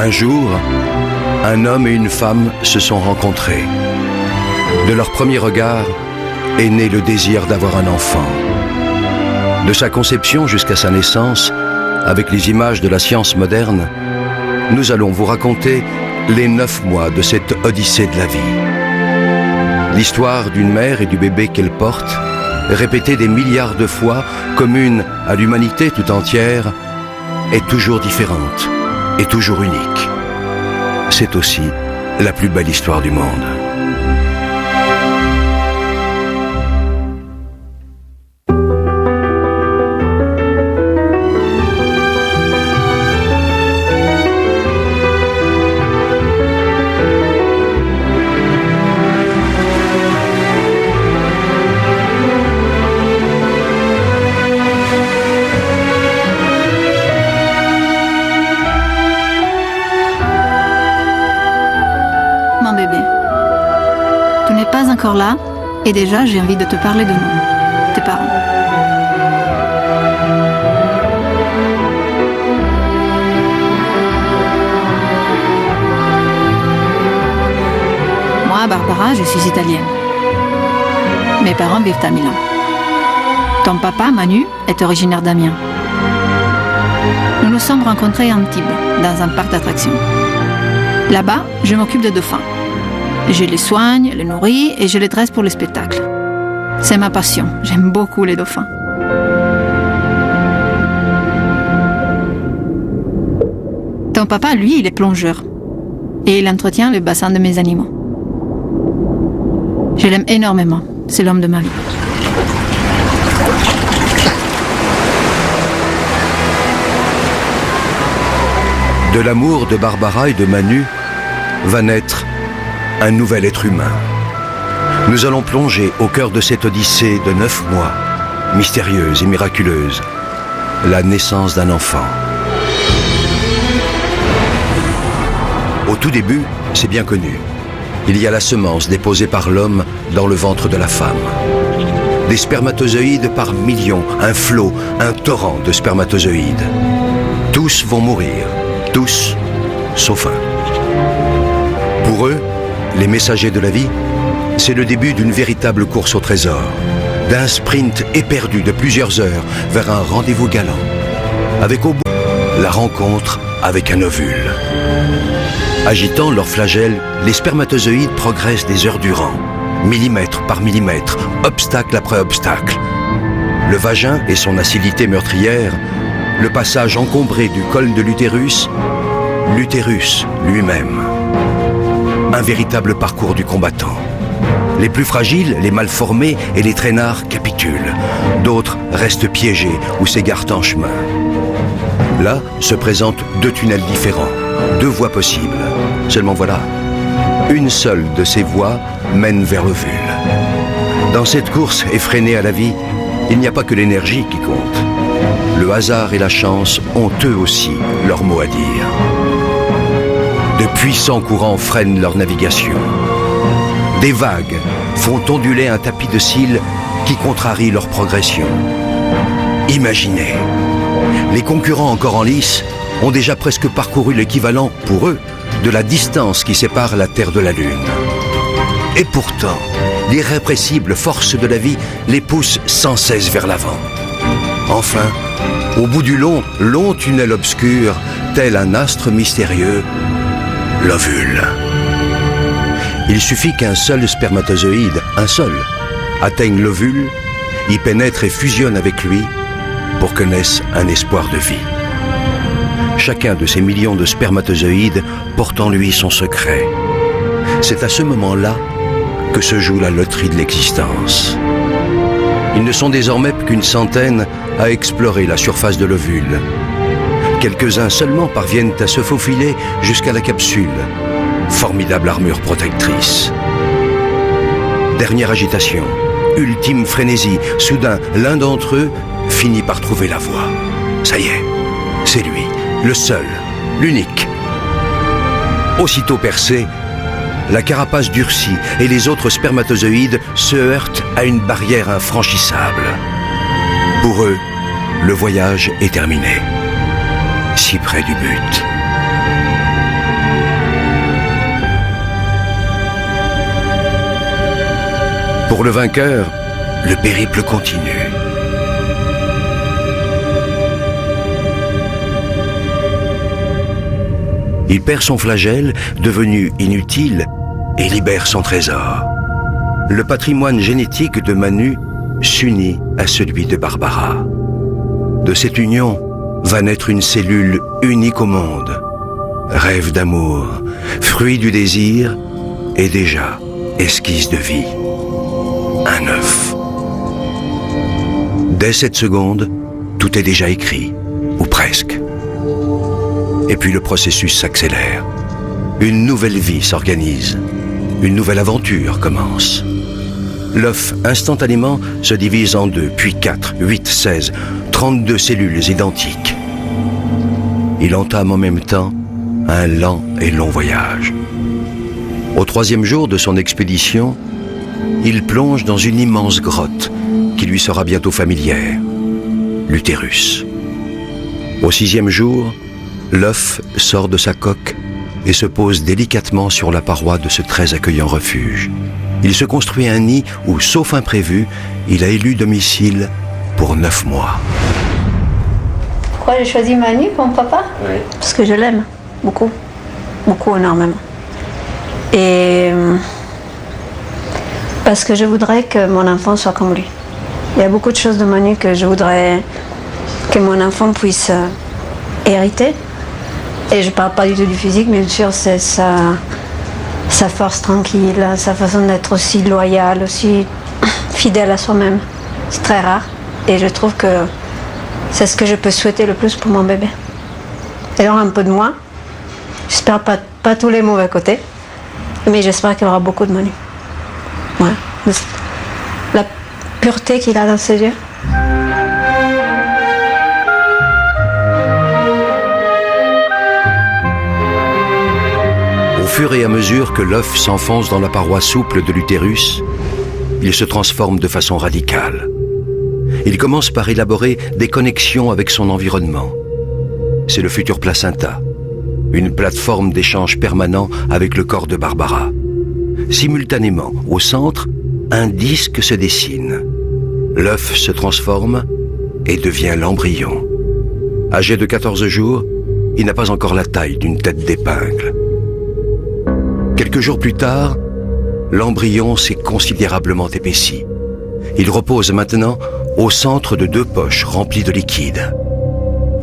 Un jour, un homme et une femme se sont rencontrés. De leur premier regard est né le désir d'avoir un enfant. De sa conception jusqu'à sa naissance, avec les images de la science moderne, nous allons vous raconter les 9 mois de cette odyssée de la vie. L'histoire d'une mère et du bébé qu'elle porte, répétée des milliards de fois, commune à l'humanité tout entière, est toujours différente et toujours unique. C'est aussi la plus belle histoire du monde. Encore là, et déjà j'ai envie de te parler de nous, tes parents. Moi, Barbara, je suis italienne. Mes parents vivent à Milan. Ton papa, Manu, est originaire d'Amiens. Nous nous sommes rencontrés à Antibes, dans un parc d'attractions. Là-bas, je m'occupe des dauphins. Je les soigne, les nourris et je les dresse pour le spectacle. C'est ma passion, j'aime beaucoup les dauphins. Ton papa, lui, il est plongeur. Et il entretient le bassin de mes animaux. Je l'aime énormément, c'est l'homme de ma vie. De l'amour de Barbara et de Manu va naître un nouvel être humain. Nous allons plonger au cœur de cette odyssée de 9 mois, mystérieuse et miraculeuse, la naissance d'un enfant. Au tout début, c'est bien connu. Il y a la semence déposée par l'homme dans le ventre de la femme. Des spermatozoïdes par millions, un flot, un torrent de spermatozoïdes. Tous vont mourir, tous, sauf un. Pour eux, les messagers de la vie, c'est le début d'une véritable course au trésor, d'un sprint éperdu de plusieurs heures vers un rendez-vous galant, avec au bout la rencontre avec un ovule. Agitant leurs flagelles, les spermatozoïdes progressent des heures durant, millimètre par millimètre, obstacle après obstacle. Le vagin et son acidité meurtrière, le passage encombré du col de l'utérus, l'utérus lui-même. Un véritable parcours du combattant. Les plus fragiles, les mal formés et les traînards capitulent. D'autres restent piégés ou s'égarent en chemin. Là se présentent 2 tunnels différents, 2 voies possibles. Seulement voilà, une seule de ces voies mène vers l'ovule. Dans cette course effrénée à la vie, il n'y a pas que l'énergie qui compte. Le hasard et la chance ont eux aussi leur mot à dire. De puissants courants freinent leur navigation. Des vagues font onduler un tapis de cils qui contrarie leur progression. Imaginez, les concurrents encore en lice ont déjà presque parcouru l'équivalent, pour eux, de la distance qui sépare la Terre de la Lune. Et pourtant, l'irrépressible force de la vie les pousse sans cesse vers l'avant. Enfin, au bout du long tunnel obscur, tel un astre mystérieux, l'ovule. Il suffit qu'un seul spermatozoïde, un seul, atteigne l'ovule, y pénètre et fusionne avec lui pour que naisse un espoir de vie. Chacun de ces millions de spermatozoïdes porte en lui son secret. C'est à ce moment-là que se joue la loterie de l'existence. Ils ne sont désormais qu'une centaine à explorer la surface de l'ovule. Quelques-uns seulement parviennent à se faufiler jusqu'à la capsule. Formidable armure protectrice. Dernière agitation, ultime frénésie. Soudain, l'un d'entre eux finit par trouver la voie. Ça y est, c'est lui, le seul, l'unique. Aussitôt percé, la carapace durcit et les autres spermatozoïdes se heurtent à une barrière infranchissable. Pour eux, le voyage est terminé. Si près du but. Pour le vainqueur, le périple continue. Il perd son flagelle, devenu inutile, et libère son trésor. Le patrimoine génétique de Manu s'unit à celui de Barbara. De cette union va naître une cellule unique au monde. Rêve d'amour, fruit du désir et déjà esquisse de vie. Un œuf. Dès cette seconde, tout est déjà écrit, ou presque. Et puis le processus s'accélère. Une nouvelle vie s'organise. Une nouvelle aventure commence. L'œuf, instantanément, se divise en 2, puis 4, 8, 16, 32 cellules identiques. Il entame en même temps un lent et long voyage. Au 3e jour de son expédition, il plonge dans une immense grotte qui lui sera bientôt familière, l'utérus. Au 6e jour, l'œuf sort de sa coque et se pose délicatement sur la paroi de ce très accueillant refuge. Il se construit un nid où, sauf imprévu, il a élu domicile pour 9 mois. Pourquoi j'ai choisi Manu comme papa ? Oui. Parce que je l'aime beaucoup, beaucoup, énormément. Et parce que je voudrais que mon enfant soit comme lui. Il y a beaucoup de choses de Manu que je voudrais que mon enfant puisse hériter. Et je ne parle pas du tout du physique, bien sûr, c'est sa force tranquille, sa façon d'être aussi loyale, aussi fidèle à soi-même. C'est très rare. Et je trouve que c'est ce que je peux souhaiter le plus pour mon bébé. Et alors un peu de moi. J'espère pas tous les mauvais côtés. Mais j'espère qu'il y aura beaucoup de Manu. Ouais. La pureté qu'il a dans ses yeux. Au fur et à mesure que l'œuf s'enfonce dans la paroi souple de l'utérus, il se transforme de façon radicale. Il commence par élaborer des connexions avec son environnement. C'est le futur placenta, une plateforme d'échange permanent avec le corps de Barbara. Simultanément, au centre, un disque se dessine. L'œuf se transforme et devient l'embryon. Âgé de 14 jours, il n'a pas encore la taille d'une tête d'épingle. Quelques jours plus tard, l'embryon s'est considérablement épaissi. Il repose maintenant au centre de 2 poches remplies de liquide.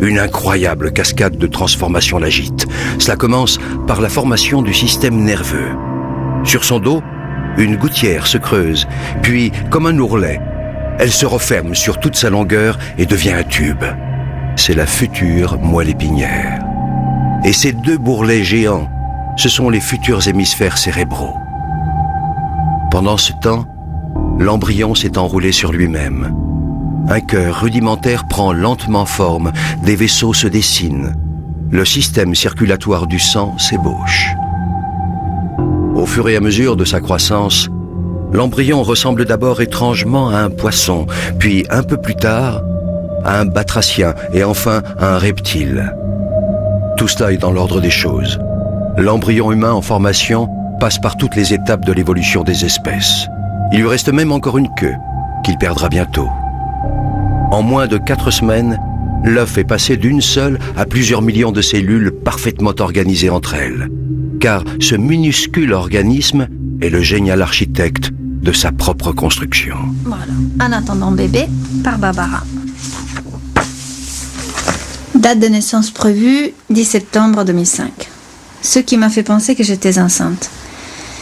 Une incroyable cascade de transformation l'agite. Cela commence par la formation du système nerveux. Sur son dos, une gouttière se creuse, puis, comme un ourlet, elle se referme sur toute sa longueur et devient un tube. C'est la future moelle épinière. Et ces 2 bourrelets géants, ce sont les futurs hémisphères cérébraux. Pendant ce temps, l'embryon s'est enroulé sur lui-même. Un cœur rudimentaire prend lentement forme, des vaisseaux se dessinent. Le système circulatoire du sang s'ébauche. Au fur et à mesure de sa croissance, l'embryon ressemble d'abord étrangement à un poisson, puis un peu plus tard, à un batracien et enfin à un reptile. Tout cela est dans l'ordre des choses. L'embryon humain en formation passe par toutes les étapes de l'évolution des espèces. Il lui reste même encore une queue, qu'il perdra bientôt. En moins de 4 semaines, l'œuf est passé d'une seule à plusieurs millions de cellules parfaitement organisées entre elles. Car ce minuscule organisme est le génial architecte de sa propre construction. Voilà. En attendant bébé, par Barbara. Date de naissance prévue, 10 septembre 2005. Ce qui m'a fait penser que j'étais enceinte.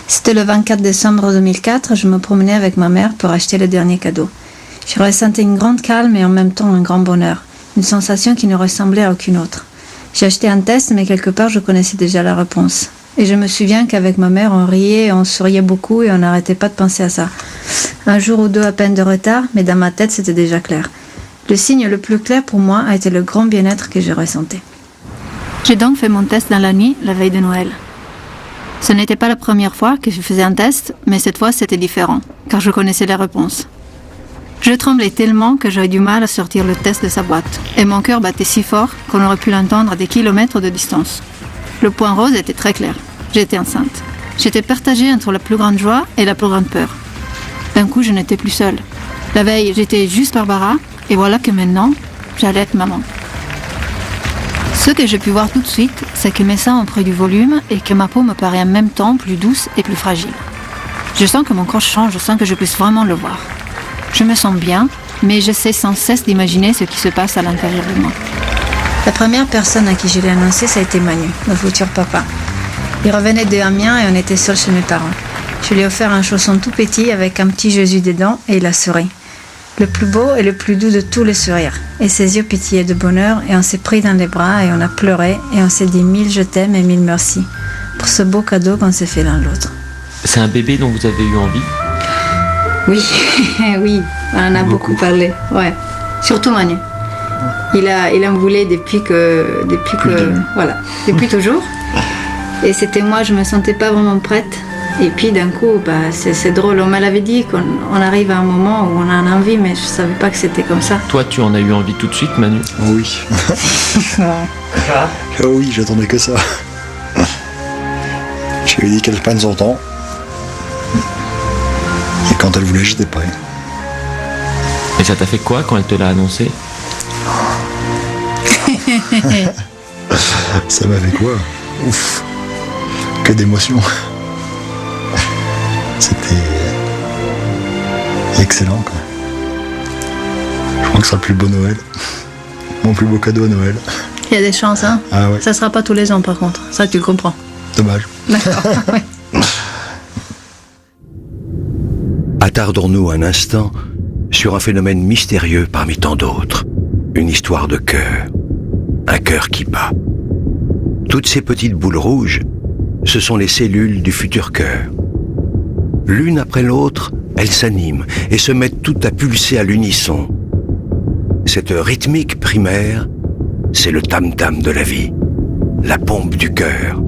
C'était le 24 décembre 2004, je me promenais avec ma mère pour acheter le dernier cadeau. Je ressentais une grande calme et en même temps un grand bonheur, une sensation qui ne ressemblait à aucune autre. J'ai acheté un test, mais quelque part je connaissais déjà la réponse. Et je me souviens qu'avec ma mère, on riait, on souriait beaucoup et on n'arrêtait pas de penser à ça. Un jour ou 2 à peine de retard, mais dans ma tête c'était déjà clair. Le signe le plus clair pour moi a été le grand bien-être que je ressentais. J'ai donc fait mon test dans la nuit, la veille de Noël. Ce n'était pas la première fois que je faisais un test, mais cette fois c'était différent, car je connaissais les réponses. Je tremblais tellement que j'avais du mal à sortir le test de sa boîte, et mon cœur battait si fort qu'on aurait pu l'entendre à des kilomètres de distance. Le point rose était très clair, j'étais enceinte. J'étais partagée entre la plus grande joie et la plus grande peur. D'un coup, je n'étais plus seule. La veille, j'étais juste Barbara, et voilà que maintenant, j'allais être maman. Ce que j'ai pu voir tout de suite, c'est que mes seins ont pris du volume et que ma peau me paraît en même temps plus douce et plus fragile. Je sens que mon corps change sans que je puisse vraiment le voir. Je me sens bien, mais j'essaie sans cesse d'imaginer ce qui se passe à l'intérieur de moi. La première personne à qui je l'ai annoncé, ça a été Manu, mon futur papa. Il revenait de Amiens et on était seuls chez mes parents. Je lui ai offert un chausson tout petit avec un petit Jésus dedans et il a souri. Le plus beau et le plus doux de tous les sourires. Et ses yeux pétillaient de bonheur et on s'est pris dans les bras et on a pleuré et on s'est dit 1000 je t'aime et 1000 merci pour ce beau cadeau qu'on s'est fait l'un l'autre. C'est un bébé dont vous avez eu envie ? Oui, oui, on en a beaucoup parlé, ouais. Surtout Manu. Il en voulait depuis toujours. Et c'était moi, je me sentais pas vraiment prête. Et puis d'un coup, c'est drôle, on m'avait dit qu'on arrive à un moment où on en a envie, mais je savais pas que c'était comme ça. Toi, tu en as eu envie tout de suite, Manu ? Oui. Oui, j'attendais que ça. Je lui ai dit qu'elle prenne son temps. Et quand elle voulait, j'étais prêt. Et ça t'a fait quoi quand elle te l'a annoncé ? Ça m'a fait quoi ? Ouf. Que d'émotions. C'était excellent, quoi. Je crois que ce sera le plus beau Noël. Mon plus beau cadeau à Noël. Il y a des chances, hein ? Ah ouais. Ça sera pas tous les ans, par contre. Ça, tu le comprends. Dommage. D'accord, oui. Attardons-nous un instant sur un phénomène mystérieux parmi tant d'autres. Une histoire de cœur. Un cœur qui bat. Toutes ces petites boules rouges, ce sont les cellules du futur cœur. L'une après l'autre, elles s'animent et se mettent toutes à pulser à l'unisson. Cette rythmique primaire, c'est le tam-tam de la vie, la pompe du cœur.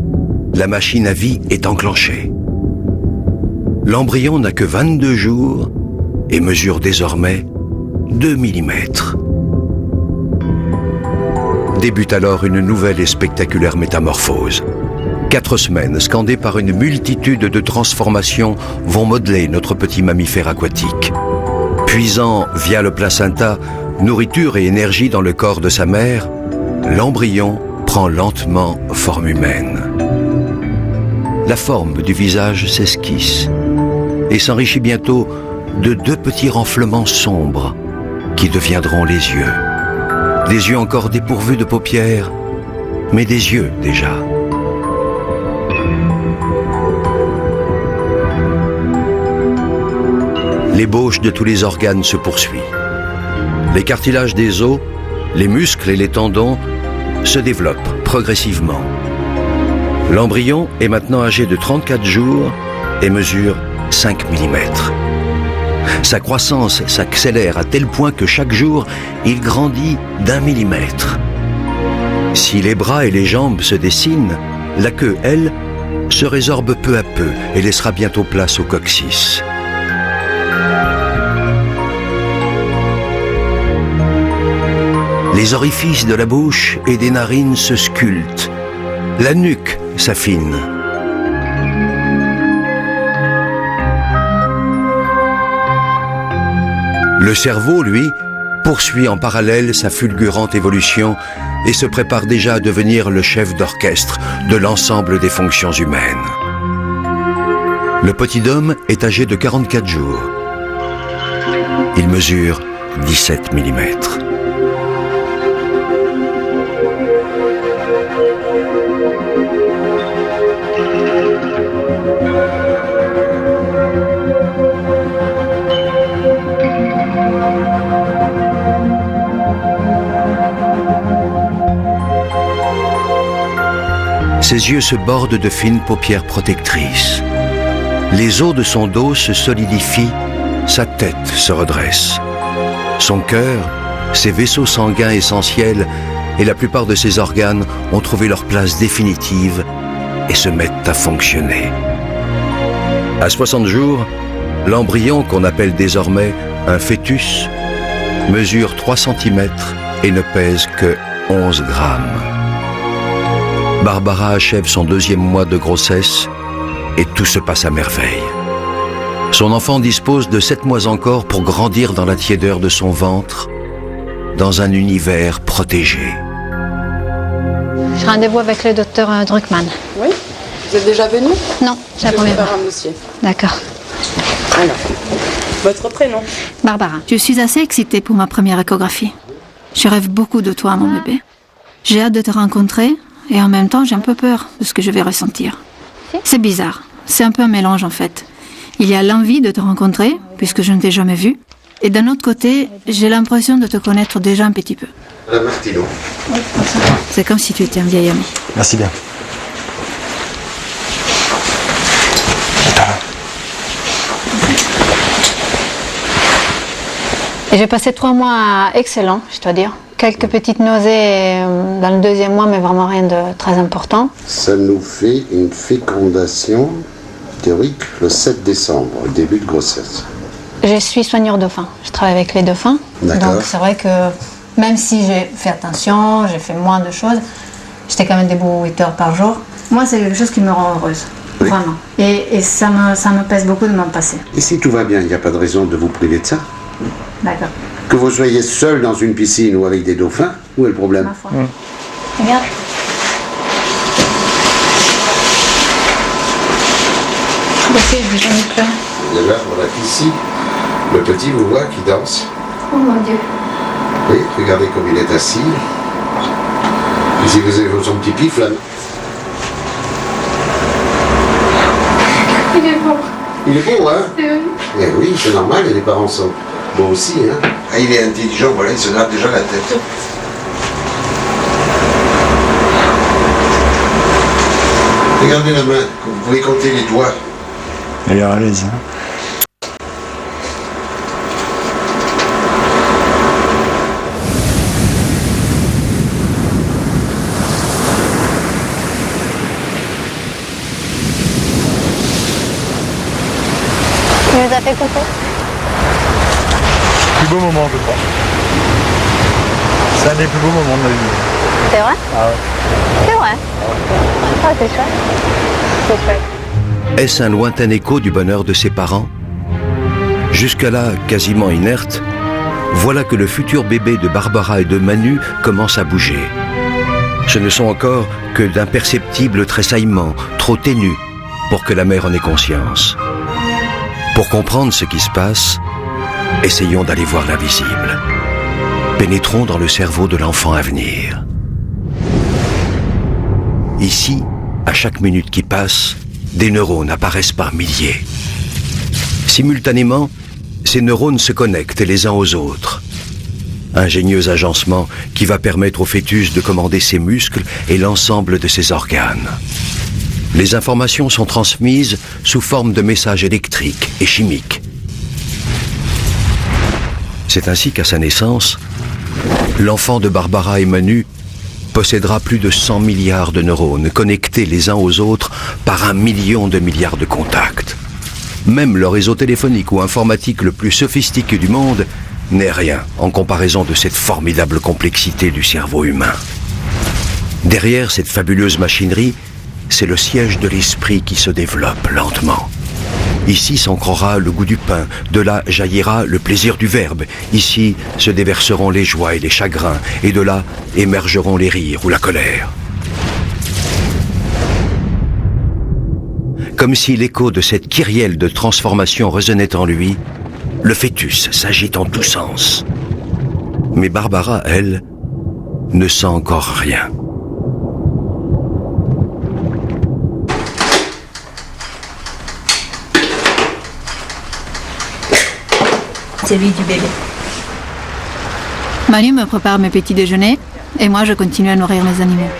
La machine à vie est enclenchée. L'embryon n'a que 22 jours et mesure désormais 2 mm. Débute alors une nouvelle et spectaculaire métamorphose. 4 semaines, scandées par une multitude de transformations, vont modeler notre petit mammifère aquatique. Puisant via le placenta nourriture et énergie dans le corps de sa mère, l'embryon prend lentement forme humaine. La forme du visage s'esquisse et s'enrichit bientôt de 2 petits renflements sombres qui deviendront les yeux. Des yeux encore dépourvus de paupières, mais des yeux déjà. L'ébauche de tous les organes se poursuit. Les cartilages des os, les muscles et les tendons se développent progressivement. L'embryon est maintenant âgé de 34 jours et mesure 5 mm. Sa croissance s'accélère à tel point que chaque jour, il grandit d'1 millimètre. Si les bras et les jambes se dessinent, la queue, elle, se résorbe peu à peu et laissera bientôt place au coccyx. Les orifices de la bouche et des narines se sculptent. La nuque s'affine. Le cerveau, lui, poursuit en parallèle sa fulgurante évolution et se prépare déjà à devenir le chef d'orchestre de l'ensemble des fonctions humaines. Le petit homme est âgé de 44 jours. Il mesure 17 mm. Ses yeux se bordent de fines paupières protectrices. Les os de son dos se solidifient, sa tête se redresse. Son cœur, ses vaisseaux sanguins essentiels et la plupart de ses organes ont trouvé leur place définitive et se mettent à fonctionner. À 60 jours, l'embryon, qu'on appelle désormais un fœtus, mesure 3 cm et ne pèse que 11 grammes. Barbara achève son 2e mois de grossesse et tout se passe à merveille. Son enfant dispose de 7 mois encore pour grandir dans la tiédeur de son ventre, dans un univers protégé. J'ai rendez-vous avec le docteur Druckmann. Oui. Vous êtes déjà venu? Non, c'est la première fois. Je vais faire un dossier. D'accord. Alors, votre prénom? Barbara. Je suis assez excitée pour ma première échographie. Je rêve beaucoup de toi, mon bébé. J'ai hâte de te rencontrer et en même temps, j'ai un peu peur de ce que je vais ressentir. C'est bizarre. C'est un peu un mélange, en fait. Il y a l'envie de te rencontrer, puisque je ne t'ai jamais vu. Et d'un autre côté, j'ai l'impression de te connaître déjà un petit peu. Madame Martino. C'est comme si tu étais un vieil ami. Merci bien. Et j'ai passé 3 mois excellents, je dois dire. Quelques petites nausées dans le 2e mois, mais vraiment rien de très important. Ça nous fait une fécondation théorique le 7 décembre, début de grossesse. Je suis soigneur dauphin. Je travaille avec les dauphins. D'accord. Donc c'est vrai que même si j'ai fait attention, j'ai fait moins de choses, j'étais quand même debout 8 heures par jour. Moi, c'est quelque chose qui me rend heureuse. Oui. Vraiment. Et ça me pèse beaucoup de m'en passer. Et si tout va bien, il n'y a pas de raison de vous priver de ça? D'accord. Que vous soyez seul dans une piscine ou avec des dauphins, où est le problème? Ma foi. Regarde. J'en ai plein. Déjà, voilà qu'ici, le petit vous voit qui danse. Oh mon Dieu. Oui, regardez comme il est assis. Ici, vous avez son petit pifle. Il est beau. Il est beau, hein? Eh oui, c'est normal, et les parents sont beaux aussi, hein? Ah, il est intelligent, voilà, il se gratte déjà la tête. Regardez la main, vous pouvez compter les doigts. Elle est à l'aise. Hein. Tu nous as fait coucou. Plus beau moment, je crois. C'est un des plus beaux moments de ma vie. C'est vrai? Ah ouais. C'est vrai. Ah, c'est chouette. C'est chouette. Est-ce un lointain écho du bonheur de ses parents? Jusque-là, quasiment inerte, voilà que le futur bébé de Barbara et de Manu commence à bouger. Ce ne sont encore que d'imperceptibles tressaillements, trop ténus, pour que la mère en ait conscience. Pour comprendre ce qui se passe, essayons d'aller voir l'invisible. Pénétrons dans le cerveau de l'enfant à venir. Ici, à chaque minute qui passe, des neurones apparaissent par milliers. Simultanément, ces neurones se connectent les uns aux autres. Ingénieux agencement qui va permettre au fœtus de commander ses muscles et l'ensemble de ses organes. Les informations sont transmises sous forme de messages électriques et chimiques. C'est ainsi qu'à sa naissance, l'enfant de Barbara et Manu possédera plus de 100 milliards de neurones connectés les uns aux autres par 1 million de milliards de contacts. Même le réseau téléphonique ou informatique le plus sophistiqué du monde n'est rien en comparaison de cette formidable complexité du cerveau humain. Derrière cette fabuleuse machinerie, c'est le siège de l'esprit qui se développe lentement. Ici s'ancrera le goût du pain, de là jaillira le plaisir du verbe. Ici se déverseront les joies et les chagrins, et de là émergeront les rires ou la colère. Comme si l'écho de cette kyrielle de transformation résonnait en lui, le fœtus s'agite en tous sens. Mais Barbara, elle, ne sent encore rien. C'est lui du bébé. Manu me prépare mes petits déjeuners et moi je continue à nourrir mes animaux.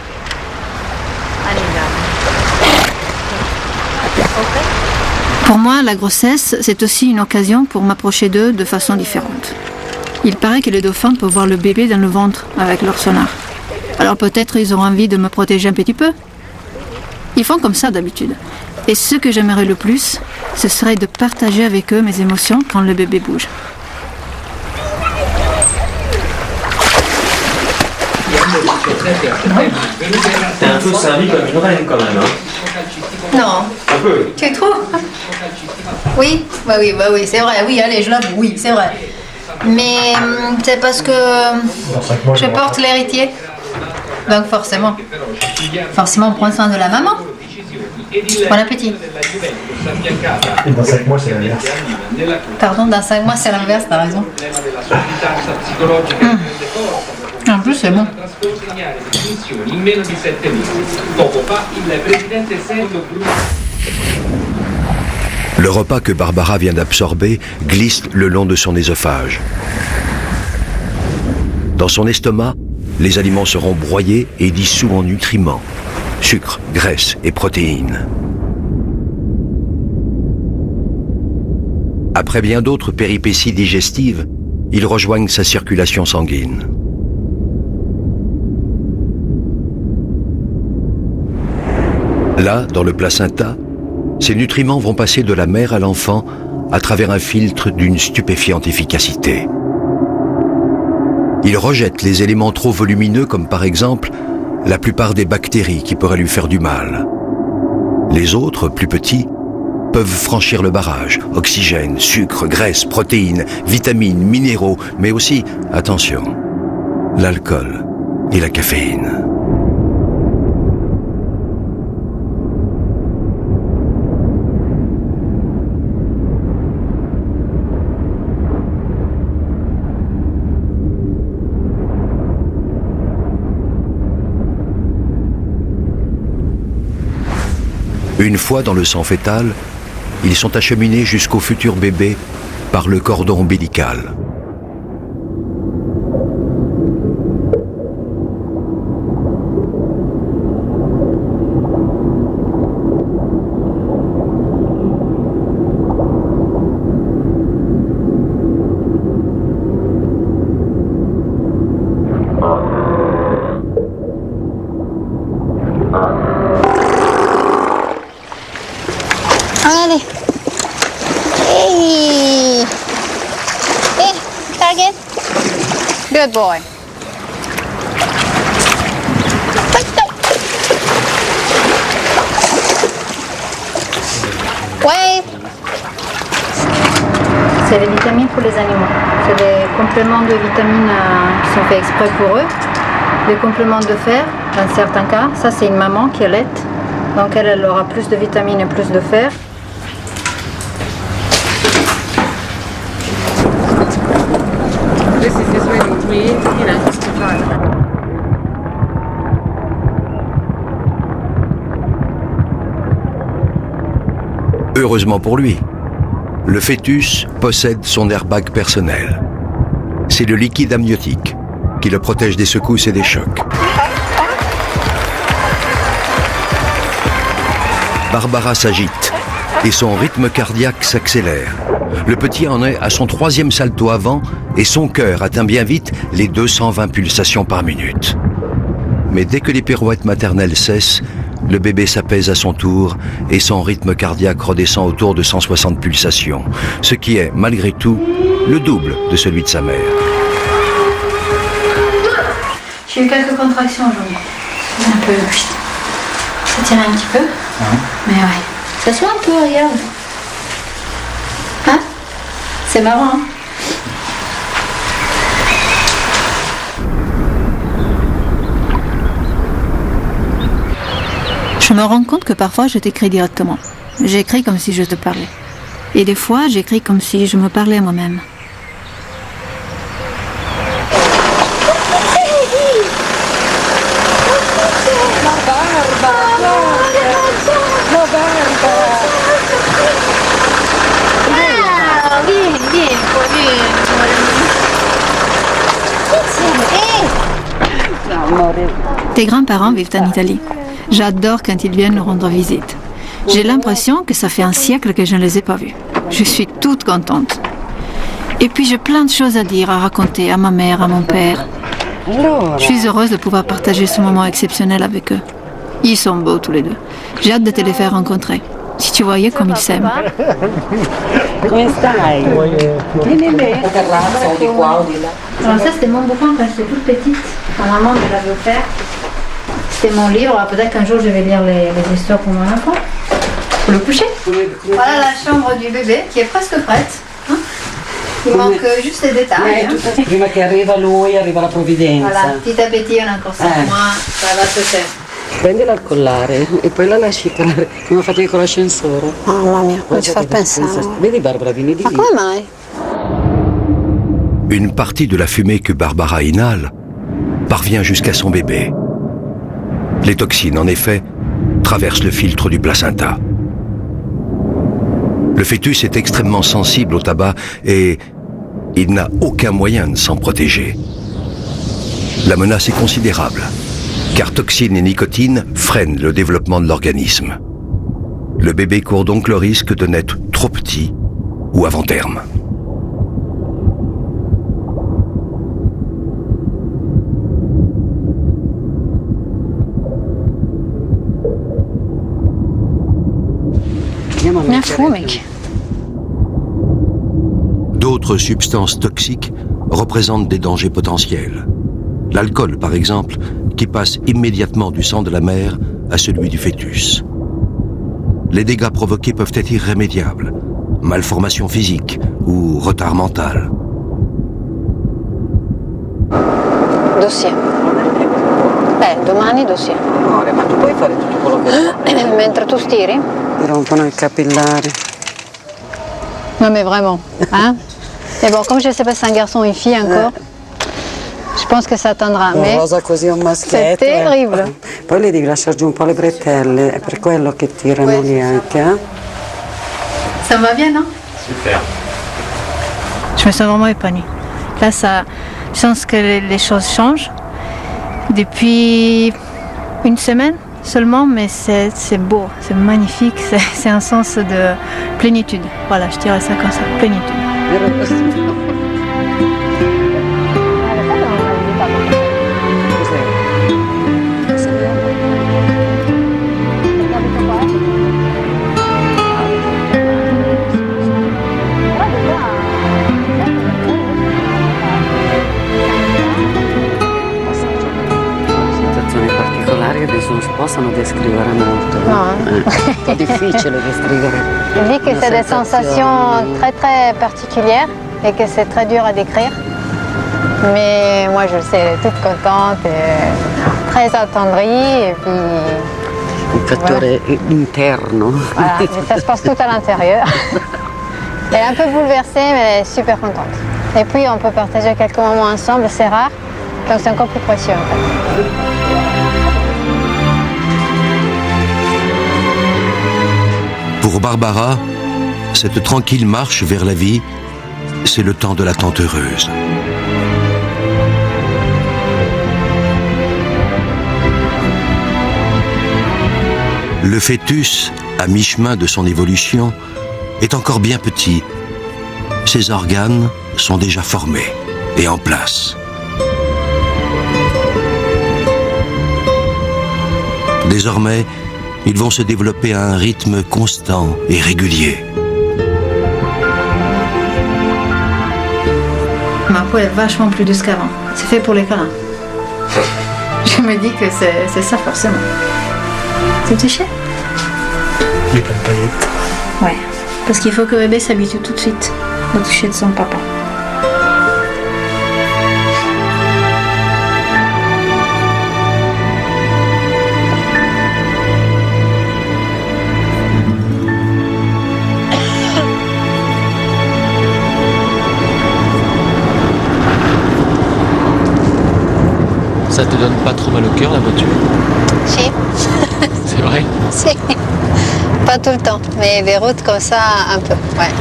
Pour moi, la grossesse, c'est aussi une occasion pour m'approcher d'eux de façon différente. Il paraît que les dauphins peuvent voir le bébé dans le ventre avec leur sonar. Alors peut-être ils auront envie de me protéger un petit peu. Ils font comme ça d'habitude. Et ce que j'aimerais le plus, ce serait de partager avec eux mes émotions quand le bébé bouge. T'es un peu servi comme une reine quand même, hein. Non. Un peu. Tu trouves? Oui, oui, c'est vrai. Oui, allez, je l'avoue, oui, c'est vrai. Mais c'est parce que je porte l'héritier. Donc forcément, on prend soin de la maman. Bon appétit. Et dans 5 mois, c'est l'inverse. Pardon, dans 5 mois, c'est l'inverse, t'as raison. En plus, c'est bon. Le repas que Barbara vient d'absorber glisse le long de son œsophage. Dans son estomac, les aliments seront broyés et dissous en nutriments, sucre, graisse et protéines. Après bien d'autres péripéties digestives, ils rejoignent sa circulation sanguine. Là, dans le placenta, ces nutriments vont passer de la mère à l'enfant à travers un filtre d'une stupéfiante efficacité. Il rejette les éléments trop volumineux comme par exemple la plupart des bactéries qui pourraient lui faire du mal. Les autres, plus petits, peuvent franchir le barrage. Oxygène, sucre, graisse, protéines, vitamines, minéraux, mais aussi, attention, l'alcool et la caféine. Une fois dans le sang fœtal, ils sont acheminés jusqu'au futur bébé par le cordon ombilical. Allez. Hey. Hey, target. Good boy. Ouais. C'est les vitamines pour les animaux. C'est des compléments de vitamines qui sont faits exprès pour eux. Des compléments de fer, dans certains cas. Ça, c'est une maman qui allaite. Donc elle aura plus de vitamines et plus de fer. Heureusement pour lui, le fœtus possède son airbag personnel. C'est le liquide amniotique qui le protège des secousses et des chocs. Barbara s'agite et son rythme cardiaque s'accélère. Le petit en est à son 3e salto avant et son cœur atteint bien vite les 220 pulsations par minute. Mais dès que les pirouettes maternelles cessent, le bébé s'apaise à son tour et son rythme cardiaque redescend autour de 160 pulsations, ce qui est, malgré tout, le double de celui de sa mère. J'ai eu quelques contractions aujourd'hui. C'est un peu... Ça tire un petit peu. Mais ouais. Ça soit un peu, regarde. Hein? C'est marrant, hein? Je me rends compte que parfois je t'écris directement. J'écris comme si je te parlais. Et des fois, j'écris comme si je me parlais à moi-même. Tes grands-parents vivent en Italie. J'adore quand ils viennent nous rendre visite. J'ai l'impression que ça fait un siècle que je ne les ai pas vus. Je suis toute contente. Et puis j'ai plein de choses à dire, à raconter à ma mère, à mon père. Je suis heureuse de pouvoir partager ce moment exceptionnel avec eux. Ils sont beaux tous les deux. J'ai hâte de te les faire rencontrer. Si tu voyais comme ils s'aiment. Come stai? La terrazza o di qua o di là. Alors ça c'était mon bouquin quand j'étais toute petite. Ma maman me l'avait offert. C'était mon livre. Alors peut-être qu'un jour je vais lire les histoires pour mon enfant. Pour le coucher. Voilà la chambre du bébé qui est presque prête. Hein? Il manque juste les détails. Hein? Prima che arriva lui, arriva la provvidenza. Voilà, petit à petit on a encore 5 mois, ça va se faire. Prendila al collare e poi la lasci cadere come ho fatto io con l'ascensore. Mamma mia, come ci fa pensare? Vedi Barbara, vieni di Ma lì. come mai? Une partie de la fumée que Barbara inhale parvient jusqu'à son bébé. Les toxines, en effet, traversent le filtre du placenta. Le fœtus est extrêmement sensible au tabac et il n'a aucun moyen de s'en protéger. La menace est considérable, car toxines et nicotine freinent le développement de l'organisme. Le bébé court donc le risque de naître trop petit ou avant terme. Bien fou, mec. D'autres substances toxiques représentent des dangers potentiels. L'alcool, par exemple, qui passe immédiatement du sang de la mère à celui du fœtus. Les dégâts provoqués peuvent être irrémédiables, malformation physique ou retard mental. Dossier. Domani dossier. Amore, ma tu puoi fare tutto quello che vuoi. Mentre tu stiri? Mi rompono i capillari. Non mais vraiment, hein? Et bon, comme je sais pas si c'est un garçon ou une fille encore, je pense che ça attendra. Una Mais rosa così a un maschietto. c'est terrible. Poi le devi lasciare giù un po' le bretelle, è per quello che tirano lì anche, eh? Ça me va bien, non? Super. Je me sens vraiment épanouie. Là, ça, je sens que les choses changent. Depuis une semaine seulement, mais c'est beau, c'est magnifique, c'est un sens de plénitude. Voilà, je dirais ça comme ça, plénitude. Situazioni particolari che non si possono descrivere molto. No, Un po' difficile descrivere. Je dis que c'est des sensations très très particulières et que c'est très dur à décrire. Mais moi je le sais, elle est toute contente, et très attendrie et puis Un fattore interno. voilà, mais ça se passe tout à l'intérieur. Elle est un peu bouleversée mais elle est super contente. Et puis on peut partager quelques moments ensemble, c'est rare, donc c'est encore plus précieux en fait. Pour Barbara, cette tranquille marche vers la vie, c'est le temps de l'attente heureuse. Le fœtus, à mi-chemin de son évolution, est encore bien petit. Ses organes sont déjà formés et en place. Désormais, ils vont se développer à un rythme constant et régulier. Ma peau est vachement plus douce qu'avant. C'est fait pour les câlins. Je me dis que c'est ça forcément. C'est touché? Les pleines paillettes. Ouais. Parce qu'il faut que le bébé s'habitue tout de suite au toucher de son papa. Ça te donne pas trop mal au cœur la voiture? Si, C'est vrai? si. Pas tout le temps, mais les routes comme ça, un peu, ouais.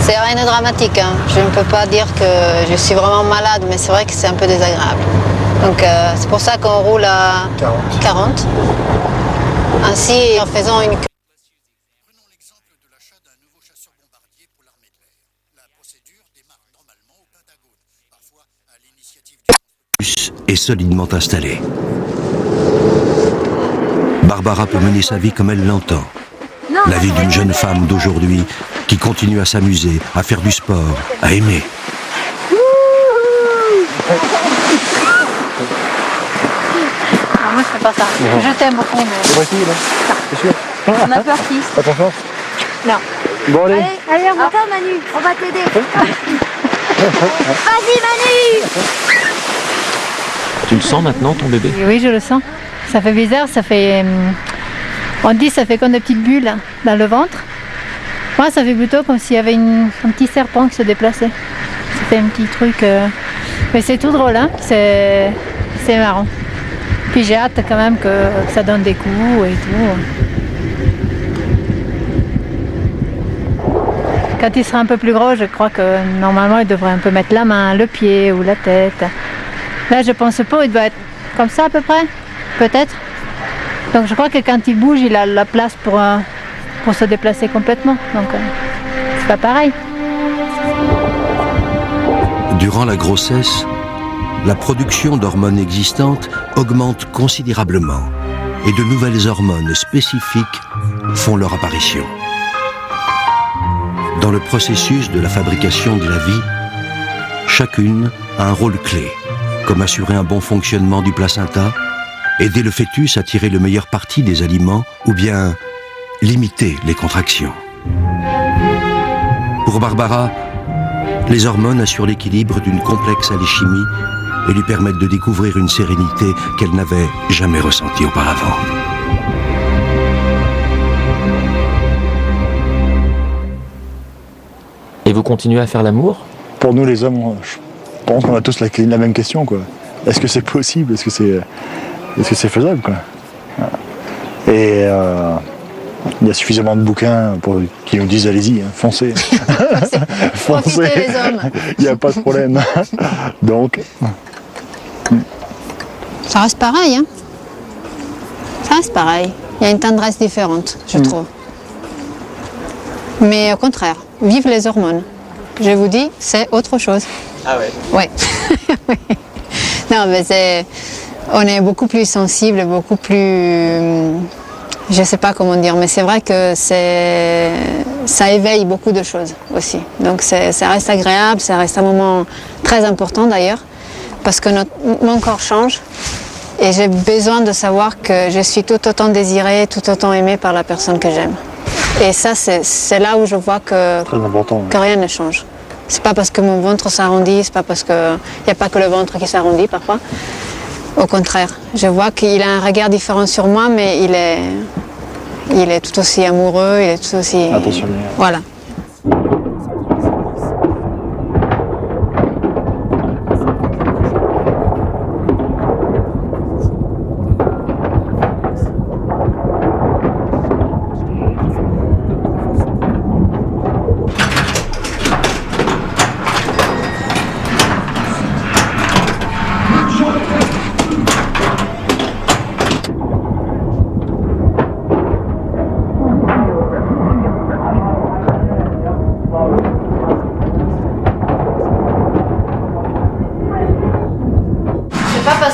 C'est rien de dramatique, hein. Je ne peux pas dire que je suis vraiment malade, mais c'est vrai que c'est un peu désagréable. Donc c'est pour ça qu'on roule à 40. Ainsi, en faisant une queue. Prenons l'exemple de l'achat d'un nouveau chasseur bombardier pour l'armée de l'air. La procédure démarre normalement au Pentagone, parfois à l'initiative du... Est solidement installé. Barbara peut mener sa vie comme elle l'entend. Non, La vie d'une jeune femme d'aujourd'hui qui continue à s'amuser, à faire du sport, à aimer. Moi, je fais pas ça. Je t'aime beaucoup, mais... C'est vrai, là. C'est sûr. On a peur qui? Pas confiance? Non. Bon, allez. Allez, remonte Manu, on va t'aider. Vas-y Manu. Tu le sens maintenant, ton bébé? Oui, je le sens. Ça fait bizarre, ça fait... On dit que ça fait comme des petites bulles dans le ventre. Moi, ça fait plutôt comme s'il y avait un petit serpent qui se déplaçait. Ça fait un petit truc... Mais c'est tout drôle, hein. C'est marrant. Puis j'ai hâte quand même que ça donne des coups et tout. Quand il sera un peu plus gros, je crois que normalement il devrait un peu mettre la main, le pied ou la tête. Là, je pense pas, il doit être comme ça à peu près, peut-être. Donc je crois que quand il bouge, il a la place pour se déplacer complètement. Donc c'est pas pareil. Durant la grossesse, la production d'hormones existantes augmente considérablement et de nouvelles hormones spécifiques font leur apparition. Dans le processus de la fabrication de la vie, chacune a un rôle clé, comme assurer un bon fonctionnement du placenta, aider le fœtus à tirer le meilleur parti des aliments ou bien limiter les contractions. Pour Barbara, les hormones assurent l'équilibre d'une complexe alchimie et lui permettent de découvrir une sérénité qu'elle n'avait jamais ressentie auparavant. Et vous continuez à faire l'amour? Pour nous les hommes, je pense qu'on a tous la même question, quoi. Est-ce que c'est possible? Est-ce que c'est faisable, quoi? Et il y a suffisamment de bouquins qui nous disent allez-y, hein, foncez. Profitez les hommes. Il n'y a pas de problème. Donc. Ça reste pareil, hein. Ça reste pareil. Il y a une tendresse différente, je trouve. Mais au contraire, vive les hormones. Je vous dis, c'est autre chose. Ah ouais? Ouais. Oui. Non, mais on est beaucoup plus sensible, beaucoup plus... Je ne sais pas comment dire, mais c'est vrai que ça éveille beaucoup de choses aussi. Donc ça reste agréable, ça reste un moment très important d'ailleurs, parce que mon corps change et j'ai besoin de savoir que je suis tout autant désirée, tout autant aimée par la personne que j'aime. Et ça, c'est là où je vois que rien ne change. C'est pas parce que mon ventre s'arrondit, c'est pas parce que... Il n'y a pas que le ventre qui s'arrondit parfois. Au contraire, je vois qu'il a un regard différent sur moi, mais il est tout aussi amoureux, il est tout aussi... Attentionné. Voilà.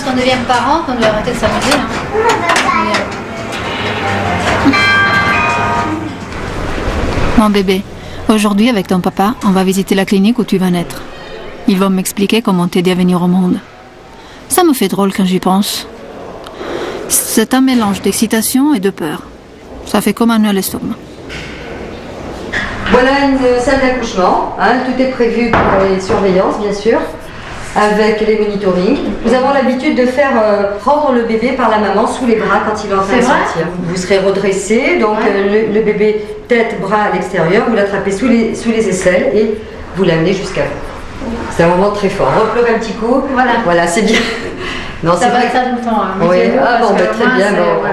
Quand on devient parent, qu'on doit arrêter de s'amuser. Mon bébé, aujourd'hui avec ton papa, on va visiter la clinique où tu vas naître. Ils vont m'expliquer comment t'aider à venir au monde. Ça me fait drôle quand j'y pense. C'est un mélange d'excitation et de peur. Ça fait comme un nœud à l'estomac. Voilà une salle d'accouchement, hein, tout est prévu pour les surveillances bien sûr, avec les monitorings. Nous avons l'habitude de faire prendre le bébé par la maman sous les bras quand il est en train de sortir. Vous serez redressé, donc le bébé tête, bras à l'extérieur, vous l'attrapez sous les aisselles et vous l'amenez jusqu'à vous. C'est un moment très fort. Repleurez un petit coup. Voilà, c'est bien. Non, ça va être ça tout le temps. Hein. Oui, très bien. Bon.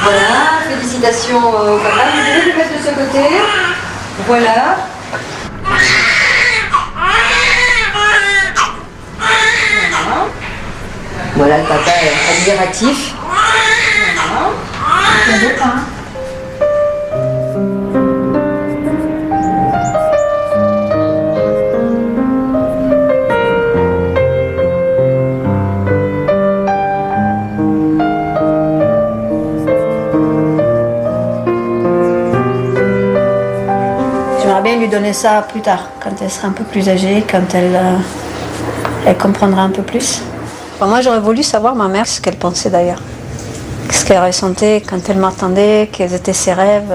Voilà, félicitations au papa. Vous pouvez le mettre de ce côté. Voilà. Voilà, le papa est admiratif. Voilà. donner ça plus tard, quand elle sera un peu plus âgée, quand elle comprendra un peu plus. Bon, moi, j'aurais voulu savoir ma mère ce qu'elle pensait d'ailleurs. Ce qu'elle ressentait quand elle m'attendait, quels étaient ses rêves.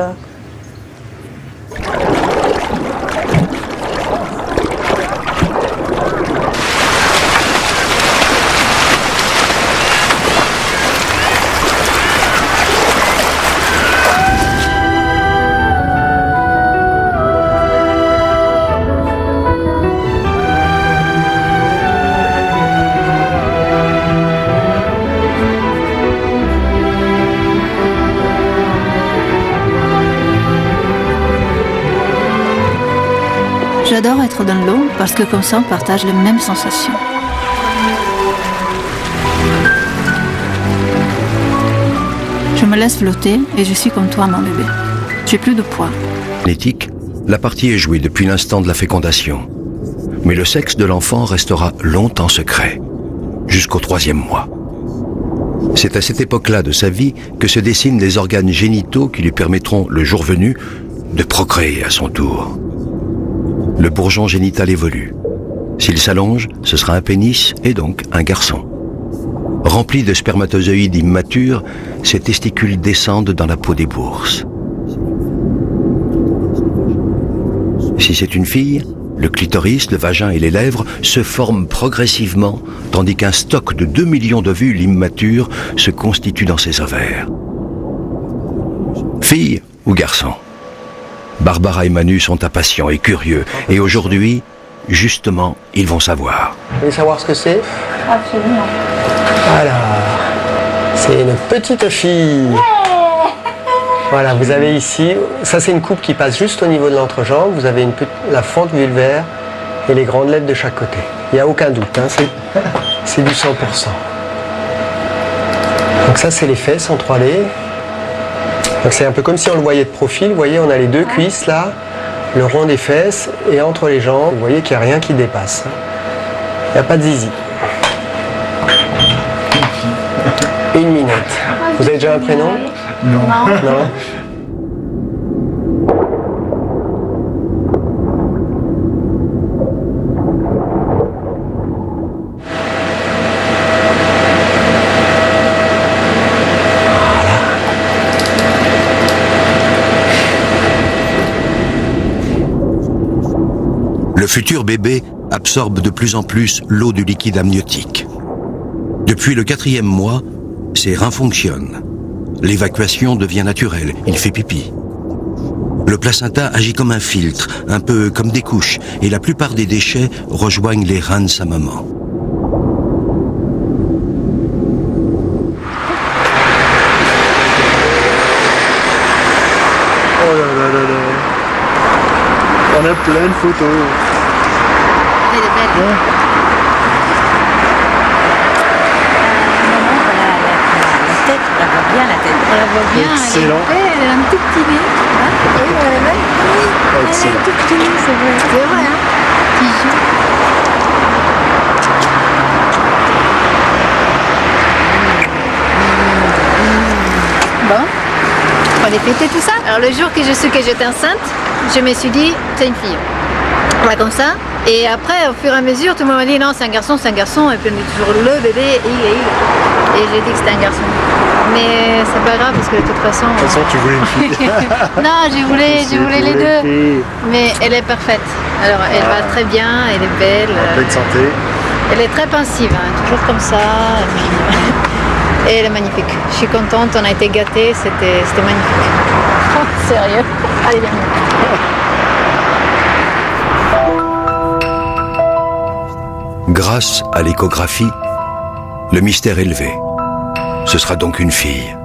J'adore être dans l'eau parce que comme ça on partage les mêmes sensations. Je me laisse flotter et je suis comme toi, mon bébé. J'ai plus de poids. Génétique, la partie est jouée depuis l'instant de la fécondation. Mais le sexe de l'enfant restera longtemps secret, jusqu'au 3e mois. C'est à cette époque-là de sa vie que se dessinent les organes génitaux qui lui permettront, le jour venu, de procréer à son tour. Le bourgeon génital évolue. S'il s'allonge, ce sera un pénis et donc un garçon. Remplis de spermatozoïdes immatures, ces testicules descendent dans la peau des bourses. Si c'est une fille, le clitoris, le vagin et les lèvres se forment progressivement, tandis qu'un stock de 2 millions d'ovules immatures se constitue dans ses ovaires. Fille ou garçon? Barbara et Manu sont impatients et curieux. Et aujourd'hui, justement, ils vont savoir. Vous voulez savoir ce que c'est? Absolument. Voilà. C'est une petite fille. Voilà, vous avez ici, ça c'est une coupe qui passe juste au niveau de l'entrejambe. Vous avez la fente vulvaire et les grandes lèvres de chaque côté. Il n'y a aucun doute, hein, c'est du 100%. Donc ça c'est les fesses en 3D. Donc c'est un peu comme si on le voyait de profil. Vous voyez, on a les deux cuisses là, le rond des fesses et entre les jambes, vous voyez qu'il n'y a rien qui dépasse. Il n'y a pas de zizi. Une minute. Vous avez déjà un prénom? Non. Non. Le futur bébé absorbe de plus en plus l'eau du liquide amniotique. Depuis le 4e mois, ses reins fonctionnent. L'évacuation devient naturelle, il fait pipi. Le placenta agit comme un filtre, un peu comme des couches, et la plupart des déchets rejoignent les reins de sa maman. Oh là là là là. On a plein de photos. Elle est belle. Ouais. La voit bien, la tête. Elle la voit bien, Excellent. elle a un tout petit nez. Oui, elle est belle. Oui, elle a Excellent. un tout petit nez, c'est vrai. C'est vrai, hein. Bon, on allait fêter tout ça. Alors le jour que je su que j'étais enceinte, je me suis dit, c'est une fille. Voilà, comme ça. Et après, au fur et à mesure, tout le monde m'a dit, non, c'est un garçon. Et puis on dit toujours le bébé, et j'ai dit que c'était un garçon. Mais c'est pas grave parce que de toute façon... De toute façon, tu voulais une fille. Non, je voulais les deux. Fille. Mais elle est parfaite. Alors, elle va très bien, elle est belle. En pleine santé. Elle est très pensive, hein, toujours comme ça. Et, puis, et elle est magnifique. Je suis contente, on a été gâtés, c'était magnifique. Oh, sérieux. Allez, viens. Grâce à l'échographie, le mystère est levé. Ce sera donc une fille.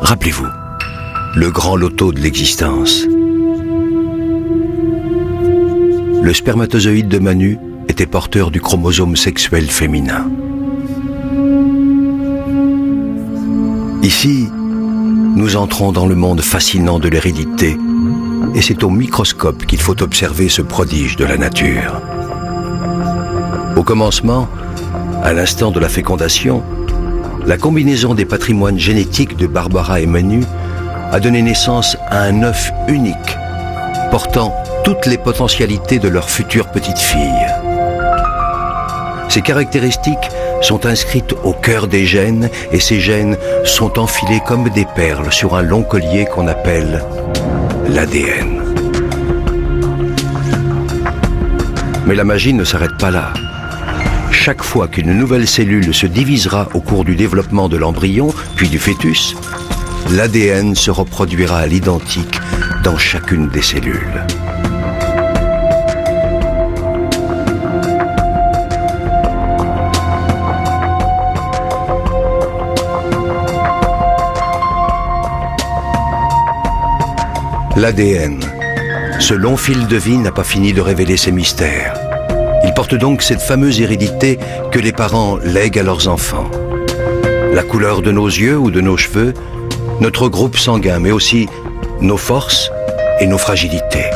Rappelez-vous, le grand loto de l'existence. Le spermatozoïde de Manu était porteur du chromosome sexuel féminin. Ici, nous entrons dans le monde fascinant de l'hérédité, et c'est au microscope qu'il faut observer ce prodige de la nature. Au commencement, à l'instant de la fécondation, la combinaison des patrimoines génétiques de Barbara et Manu a donné naissance à un œuf unique, portant toutes les potentialités de leur future petite fille. Ces caractéristiques sont inscrites au cœur des gènes et ces gènes sont enfilés comme des perles sur un long collier qu'on appelle l'ADN. Mais la magie ne s'arrête pas là. Chaque fois qu'une nouvelle cellule se divisera au cours du développement de l'embryon, puis du fœtus, l'ADN se reproduira à l'identique dans chacune des cellules. L'ADN, ce long fil de vie n'a pas fini de révéler ses mystères. Il porte donc cette fameuse hérédité que les parents lèguent à leurs enfants. La couleur de nos yeux ou de nos cheveux, notre groupe sanguin, mais aussi nos forces et nos fragilités.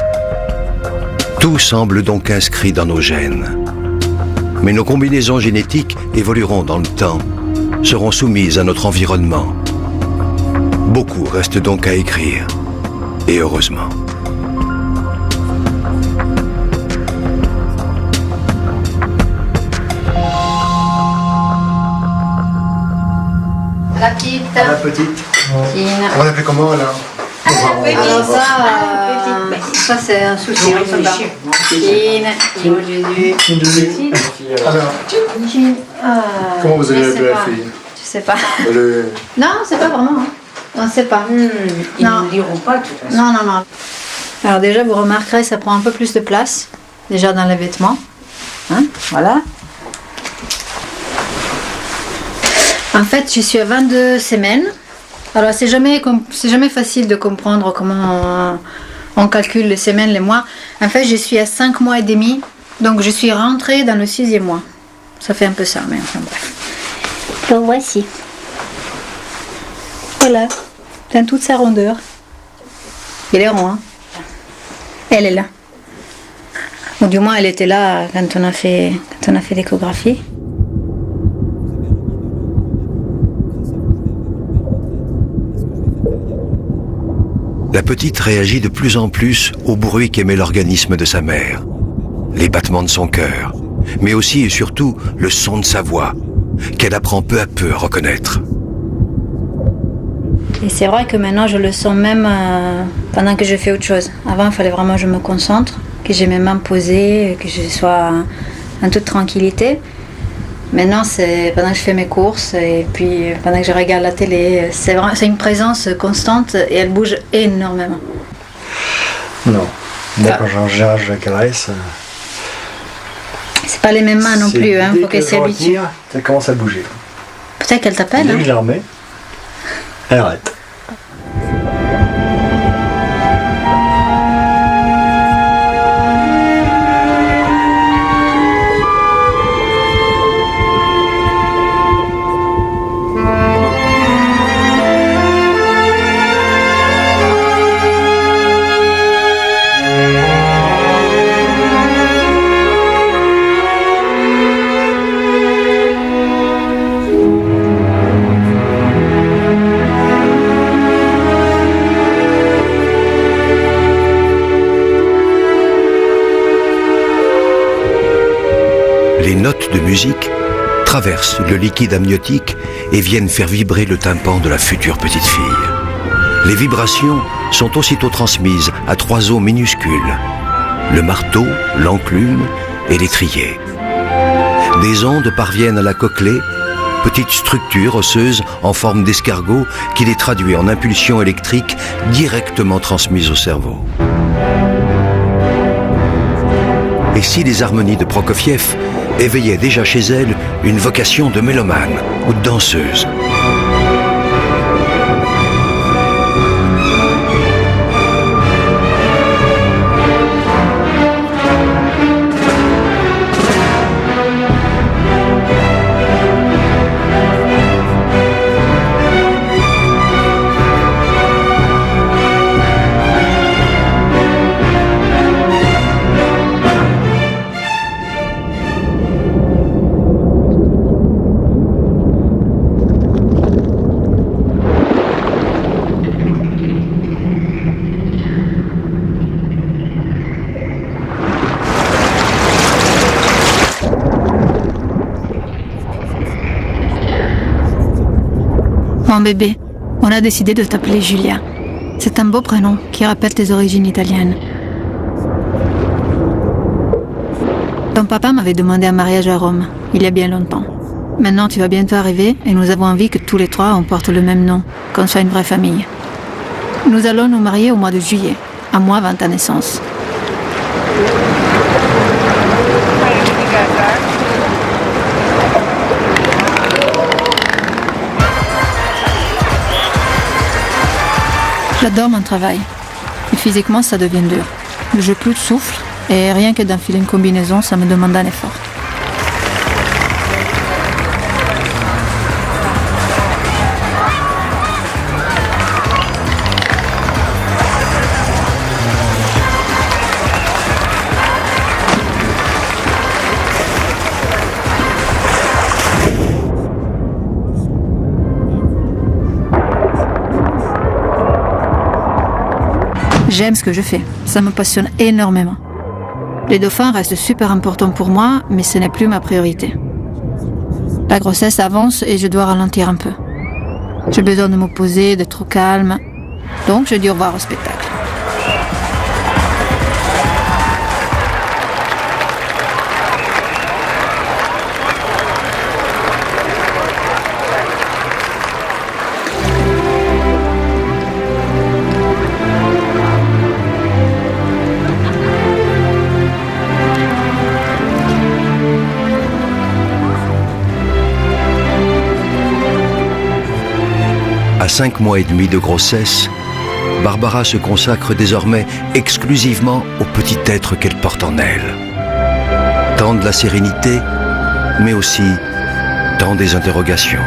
Tout semble donc inscrit dans nos gènes. Mais nos combinaisons génétiques évolueront dans le temps, seront soumises à notre environnement. Beaucoup reste donc à écrire, et heureusement. La petite. La petite. Tine. On va l'appeler comment alors? Alors ça c'est un souci. Tine, Jésus. Alors, comment vous allez l'appeler la fille? Je sais pas. Le... Non, c'est pas vraiment. Hein. On ne sait pas. Ils ne diront pas de toute façon. Non, non, non. Alors déjà, vous remarquerez, ça prend un peu plus de place, déjà dans les vêtements. Hein, voilà. En fait, je suis à 22 semaines. Alors, c'est jamais facile de comprendre comment on calcule les semaines, les mois. En fait, je suis à 5 mois et demi. Donc, je suis rentrée dans le 6e mois. Ça fait un peu ça, mais enfin bref. Donc, voici. Voilà. Dans toute sa rondeur. Il est rond, hein. Elle est là. Ou du moins, elle était là quand on a fait l'échographie. La petite réagit de plus en plus au bruit qu'émet l'organisme de sa mère, les battements de son cœur, mais aussi et surtout le son de sa voix, qu'elle apprend peu à peu à reconnaître. Et c'est vrai que maintenant je le sens même pendant que je fais autre chose. Avant il fallait vraiment que je me concentre, que j'ai mes mains posées, que je sois en toute tranquillité. Maintenant c'est pendant que je fais mes courses et puis pendant que je regarde la télé, c'est une présence constante et elle bouge énormément. Non, moi quand je la caresse... C'est pas les mêmes mains non plus, hein, faut qu'elle s'habitue. Ça commence à bouger. Peut-être qu'elle t'appelle. Dès que je la remets, elle arrête. Les notes de musique traversent le liquide amniotique et viennent faire vibrer le tympan de la future petite fille. Les vibrations sont aussitôt transmises à 3 os minuscules, le marteau, l'enclume et l'étrier. Des ondes parviennent à la cochlée, petite structure osseuse en forme d'escargot qui les traduit en impulsions électriques directement transmises au cerveau. Et si les harmonies de Prokofiev éveillaient déjà chez elle une vocation de mélomane ou de danseuse. Mon bébé, on a décidé de t'appeler Julia. C'est un beau prénom qui rappelle tes origines italiennes. Ton papa m'avait demandé un mariage à Rome, il y a bien longtemps. Maintenant, tu vas bientôt arriver et nous avons envie que tous les trois on porte le même nom, qu'on soit une vraie famille. Nous allons nous marier au mois de juillet, un mois avant ta naissance. J'adore mon travail. Et physiquement, ça devient dur. Je n'ai plus de souffle et rien que d'enfiler une combinaison, ça me demande un effort. J'aime ce que je fais, ça me passionne énormément. Les dauphins restent super importants pour moi, mais ce n'est plus ma priorité. La grossesse avance et je dois ralentir un peu. J'ai besoin de me poser, d'être calme, donc je dis au revoir au spectacle. À 5 mois et demi de grossesse, Barbara se consacre désormais exclusivement au petit être qu'elle porte en elle. Tant de la sérénité, mais aussi tant des interrogations.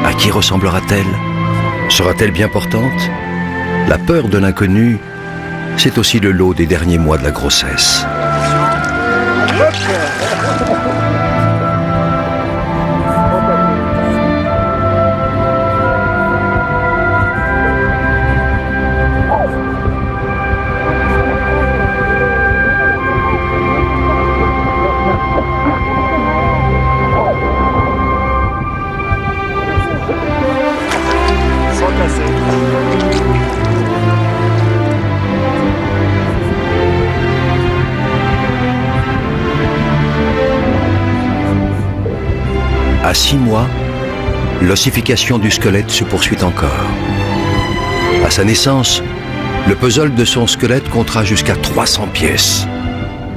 À qui ressemblera-t-elle? Sera-t-elle bien portante? La peur de l'inconnu, c'est aussi le lot des derniers mois de la grossesse. À 6 mois, l'ossification du squelette se poursuit encore. À sa naissance, le puzzle de son squelette comptera jusqu'à 300 pièces.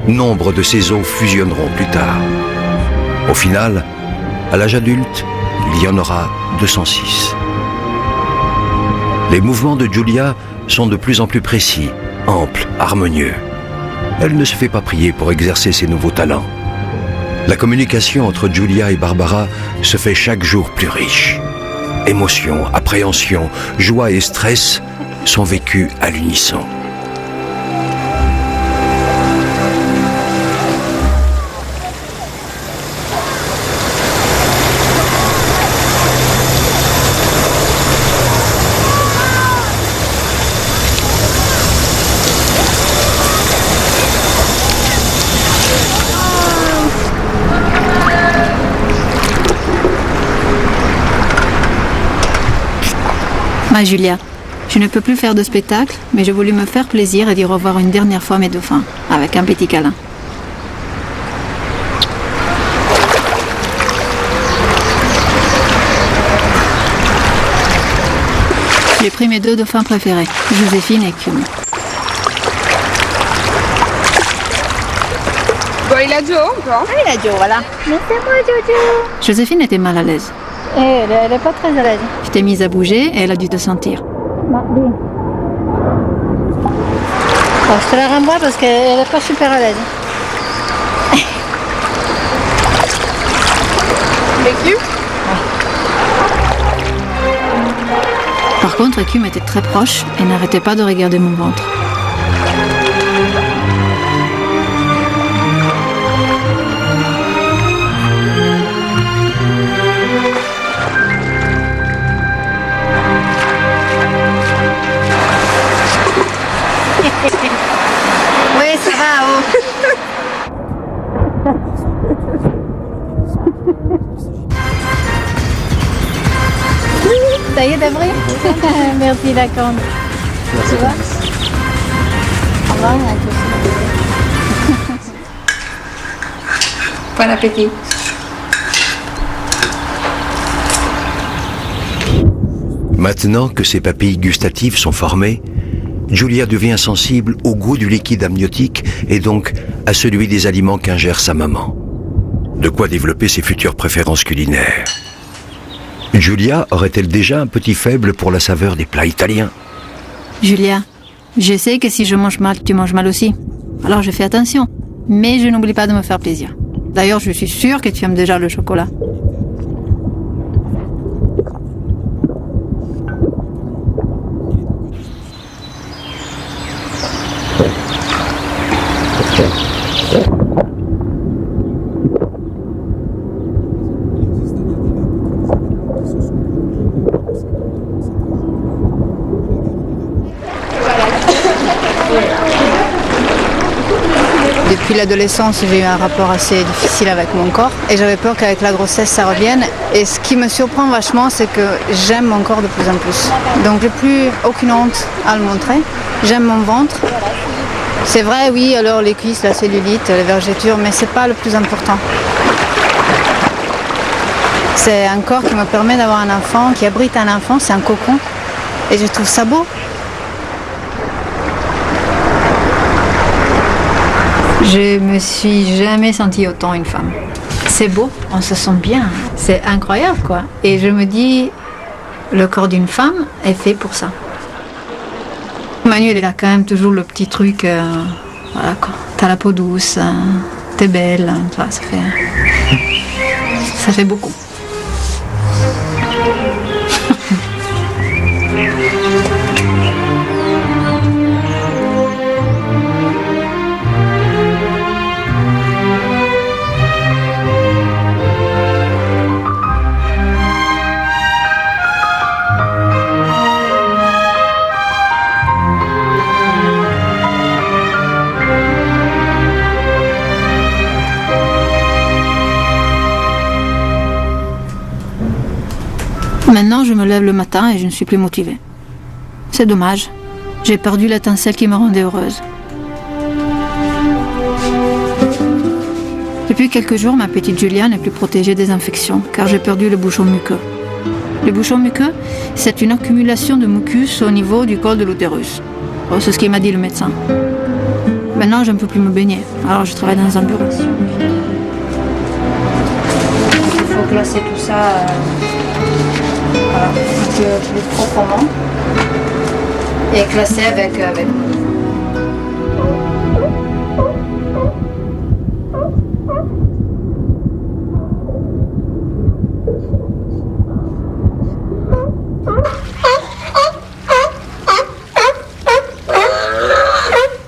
Nombre de ces os fusionneront plus tard. Au final, à l'âge adulte, il y en aura 206. Les mouvements de Giulia sont de plus en plus précis, amples, harmonieux. Elle ne se fait pas prier pour exercer ses nouveaux talents. La communication entre Giulia et Barbara se fait chaque jour plus riche. Émotion, appréhension, joie et stress sont vécus à l'unisson. Ma Julia, je ne peux plus faire de spectacle, mais j'ai voulu me faire plaisir et dire au revoir une dernière fois à mes dauphins, avec un petit câlin. J'ai pris mes 2 dauphins préférés, Joséphine et Cum. Bon, il a Joe encore. Ah, il a Joe, voilà. Mais c'est moi, Jojo. Joséphine était mal à l'aise. Elle n'est pas très à l'aise. Je t'ai mise à bouger et elle a dû te sentir. Alors, je te la renvoie parce qu'elle n'est pas super à l'aise. Vécu? Par contre, Cum était très proche et n'arrêtait pas de regarder mon ventre. Oui, ça va, oh. Ça y est, t'as pris? Merci, d'accord. Merci. Tu vois? Au revoir, à tous. Bon appétit. Maintenant que ses papilles gustatives sont formées, Giulia devient sensible au goût du liquide amniotique et donc à celui des aliments qu'ingère sa maman. De quoi développer ses futures préférences culinaires. Giulia aurait-elle déjà un petit faible pour la saveur des plats italiens? Giulia, je sais que si je mange mal, tu manges mal aussi. Alors je fais attention. Mais je n'oublie pas de me faire plaisir. D'ailleurs, je suis sûre que tu aimes déjà le chocolat. Depuis l'adolescence, j'ai eu un rapport assez difficile avec mon corps et j'avais peur qu'avec la grossesse, ça revienne. Et ce qui me surprend vachement, c'est que j'aime mon corps de plus en plus. Donc j'ai plus aucune honte à le montrer. J'aime mon ventre. C'est vrai, oui, alors les cuisses, la cellulite, les vergetures, mais c'est pas le plus important. C'est un corps qui me permet d'avoir un enfant, qui abrite un enfant, c'est un cocon. Et je trouve ça beau. Je me suis jamais sentie autant une femme. C'est beau, on se sent bien, c'est incroyable quoi. Et je me dis, le corps d'une femme est fait pour ça. Manu, il a quand même toujours le petit truc, voilà quoi. T'as la peau douce, t'es belle, ça fait beaucoup. Maintenant, je me lève le matin et je ne suis plus motivée. C'est dommage. J'ai perdu l'étincelle qui me rendait heureuse. Depuis quelques jours, ma petite Giulia n'est plus protégée des infections, car j'ai perdu le bouchon muqueux. Le bouchon muqueux, c'est une accumulation de mucus au niveau du col de l'utérus. Oh, c'est ce qu'il m'a dit le médecin. Maintenant, je ne peux plus me baigner, alors je travaille dans un bureau. Il faut classer tout ça voilà, un peu plus proprement et classer avec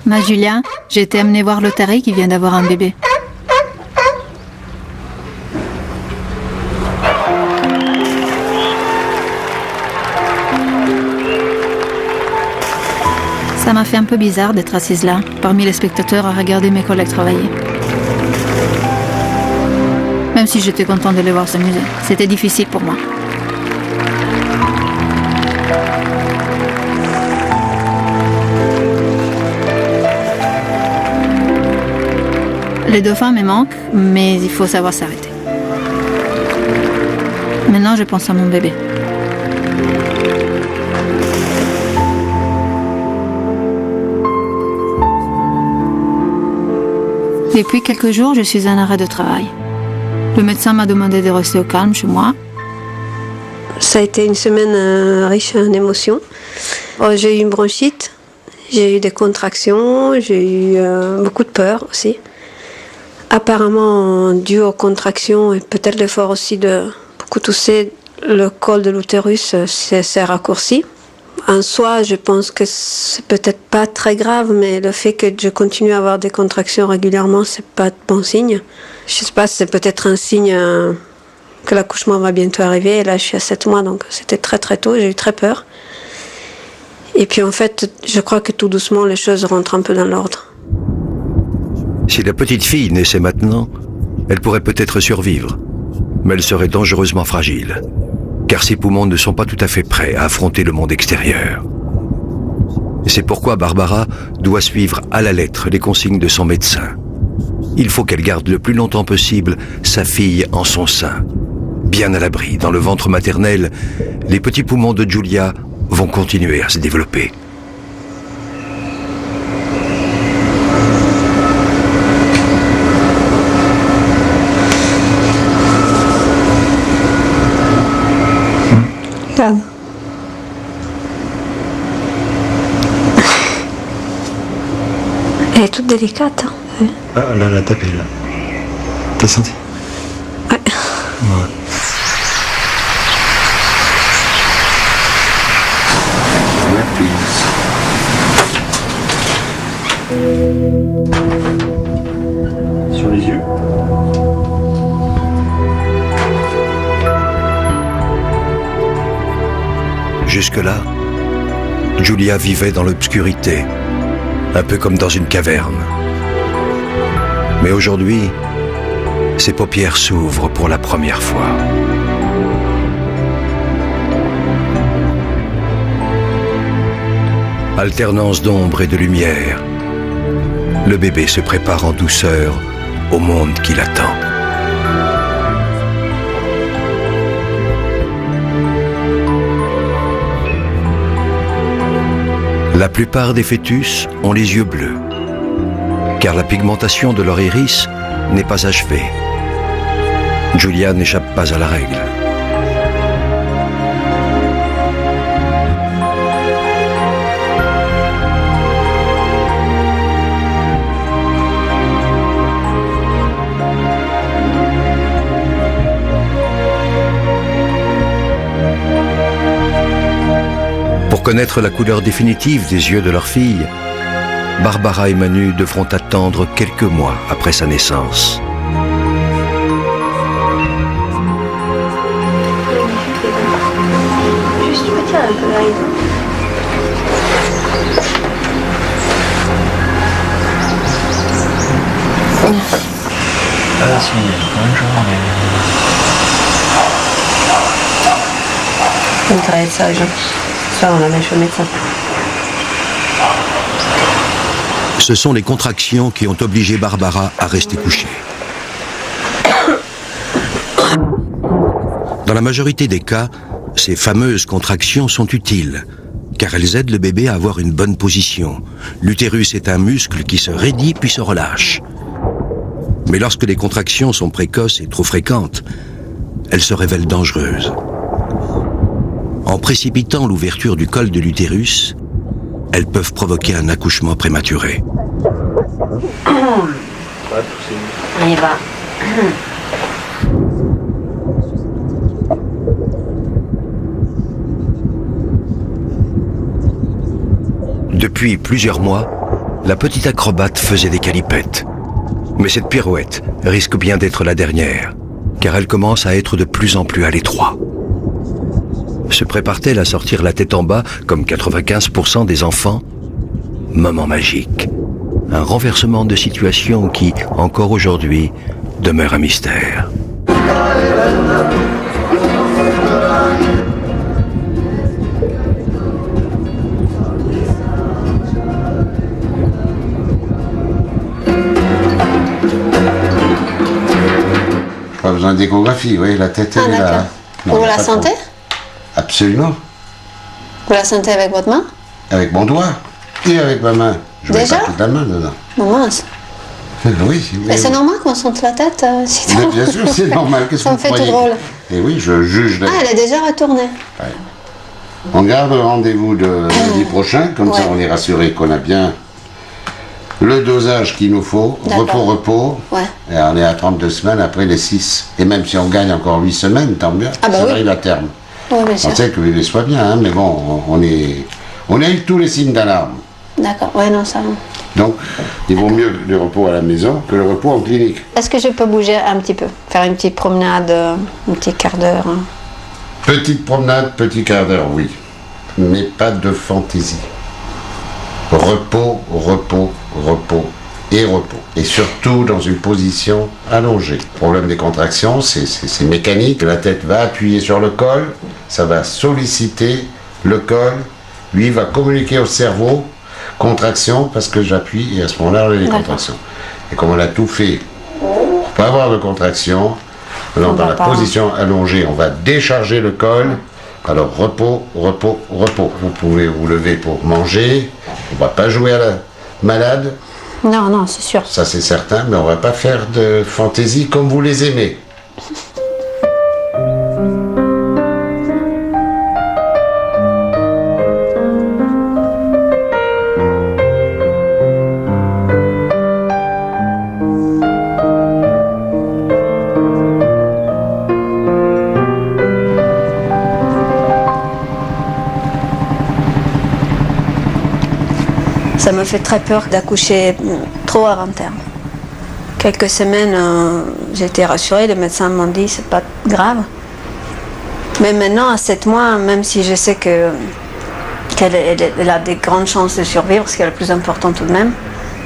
Ma Giulia, j'ai été amenée voir le taré qui vient d'avoir un bébé. Ça m'a fait un peu bizarre d'être assise là, parmi les spectateurs à regarder mes collègues travailler. Même si j'étais contente de les voir s'amuser, c'était difficile pour moi. Les dauphins me manquent, mais il faut savoir s'arrêter. Maintenant, je pense à mon bébé. Depuis quelques jours, je suis en arrêt de travail. Le médecin m'a demandé de rester au calme chez moi. Ça a été une semaine riche en émotions. J'ai eu une bronchite, j'ai eu des contractions, j'ai eu beaucoup de peur aussi. Apparemment, dû aux contractions et peut-être l'effort aussi de beaucoup tousser, le col de l'utérus s'est raccourci. En soi, je pense que c'est peut-être pas très grave, mais le fait que je continue à avoir des contractions régulièrement, c'est pas de bon signe. Je sais pas, c'est peut-être un signe que l'accouchement va bientôt arriver. Et là, je suis à 7 mois, donc c'était très très tôt, j'ai eu très peur. Et puis en fait, je crois que tout doucement, les choses rentrent un peu dans l'ordre. Si la petite fille naissait maintenant, elle pourrait peut-être survivre, mais elle serait dangereusement fragile. car ses poumons ne sont pas tout à fait prêts à affronter le monde extérieur. C'est pourquoi Barbara doit suivre à la lettre les consignes de son médecin. Il faut qu'elle garde le plus longtemps possible sa fille en son sein. Bien à l'abri, dans le ventre maternel, les petits poumons de Giulia vont continuer à se développer. Regarde. Elle est toute délicate. Hein. Ah, là, elle a tapé, là. T'as senti? Ouais. Ouais. Sur les yeux. Jusque-là, Giulia vivait dans l'obscurité, un peu comme dans une caverne. Mais aujourd'hui, ses paupières s'ouvrent pour la première fois. Alternance d'ombre et de lumière, le bébé se prépare en douceur au monde qui l'attend. La plupart des fœtus ont les yeux bleus, car la pigmentation de leur iris n'est pas achevée. Giulia n'échappe pas à la règle. Pour connaître la couleur définitive des yeux de leur fille, Barbara et Manu devront attendre quelques mois après sa naissance. Juste petit un peu, là. Ce sont les contractions qui ont obligé Barbara à rester couchée. Dans la majorité des cas, ces fameuses contractions sont utiles, car elles aident le bébé à avoir une bonne position. L'utérus est un muscle qui se raidit puis se relâche. Mais lorsque les contractions sont précoces et trop fréquentes, elles se révèlent dangereuses. En précipitant l'ouverture du col de l'utérus, elles peuvent provoquer un accouchement prématuré. On y va. Depuis plusieurs mois, la petite acrobate faisait des calipettes. Mais cette pirouette risque bien d'être la dernière, car elle commence à être de plus en plus à l'étroit. Se prépare-t-elle à sortir la tête en bas, comme 95% des enfants? Moment magique. Un renversement de situation qui, encore aujourd'hui, demeure un mystère. Pas besoin d'échographie, oui, la tête elle est là. Vous la sentez? Absolument. Vous la sentez avec votre main? Avec mon doigt et avec ma main. Je mets Déjà? pas toute la main dedans. Non, mince. Oui. Et c'est normal qu'on sente la tête si Mais bien sûr, c'est normal. Qu'est-ce que Ça me vous fait tout croyez? drôle. Et oui, je juge. Ah, elle est déjà retournée. Ouais. On garde rendez-vous de lundi prochain, comme ça on est rassuré qu'on a bien le dosage qu'il nous faut, repos, Ouais. et on est à 32 semaines après les 6. Et même si on gagne encore 8 semaines, tant mieux, Ah bah ça oui. arrive à terme. Oui, bien sûr. On sait que le bébé soit bien, hein, mais bon, on a eu tous les signes d'alarme. D'accord, ouais, non, ça va. Donc, il vaut mieux le repos à la maison que le repos en clinique. Est-ce que je peux bouger un petit peu? Faire une petite promenade, un petit quart d'heure hein. Petite promenade, petit quart d'heure, oui. Mais pas de fantaisie. Repos, repos, repos, et repos. Et surtout dans une position allongée. Le problème des contractions, c'est mécanique. La tête va appuyer sur le col, ça va solliciter le col, lui va communiquer au cerveau, contraction, parce que j'appuie, et à ce moment-là, on a des contractions. Et comme on a tout fait pour pas avoir de contraction, dans la position allongée, on va décharger le col. Alors repos, repos, repos. Vous pouvez vous lever pour manger, on va pas jouer à la malade. Non, non, c'est sûr. Ça c'est certain, mais on va pas faire de fantaisie comme vous les aimez. Ça me fait très peur d'accoucher trop avant terme. Quelques semaines, j'ai été rassurée, les médecins m'ont dit c'est pas grave. Mais maintenant, à 7 mois, même si je sais qu'elle a des grandes chances de survivre, ce qui est le plus important tout de même,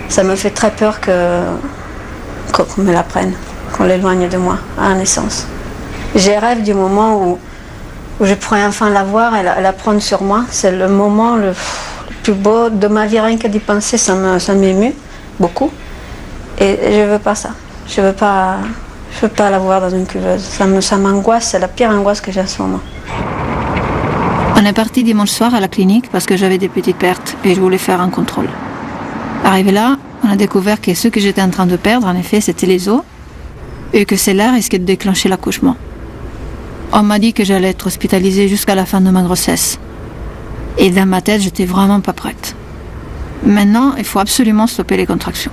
ça me fait très peur qu'on me la prenne, qu'on l'éloigne de moi à la naissance. J'ai rêve du moment où je pourrais enfin la voir et la prendre sur moi. C'est le moment le plus beau de ma vie, rien que d'y penser, ça m'émeut beaucoup. Et je veux pas ça. Je veux pas la voir dans une cuveuse. Ça m'angoisse, c'est la pire angoisse que j'ai en ce moment. On est parti dimanche soir à la clinique parce que j'avais des petites pertes et je voulais faire un contrôle. Arrivé là, on a découvert que ce que j'étais en train de perdre, en effet, c'était les os et que cela risquait de déclencher l'accouchement. On m'a dit que j'allais être hospitalisée jusqu'à la fin de ma grossesse. Et dans ma tête, j'étais vraiment pas prête. Maintenant, il faut absolument stopper les contractions.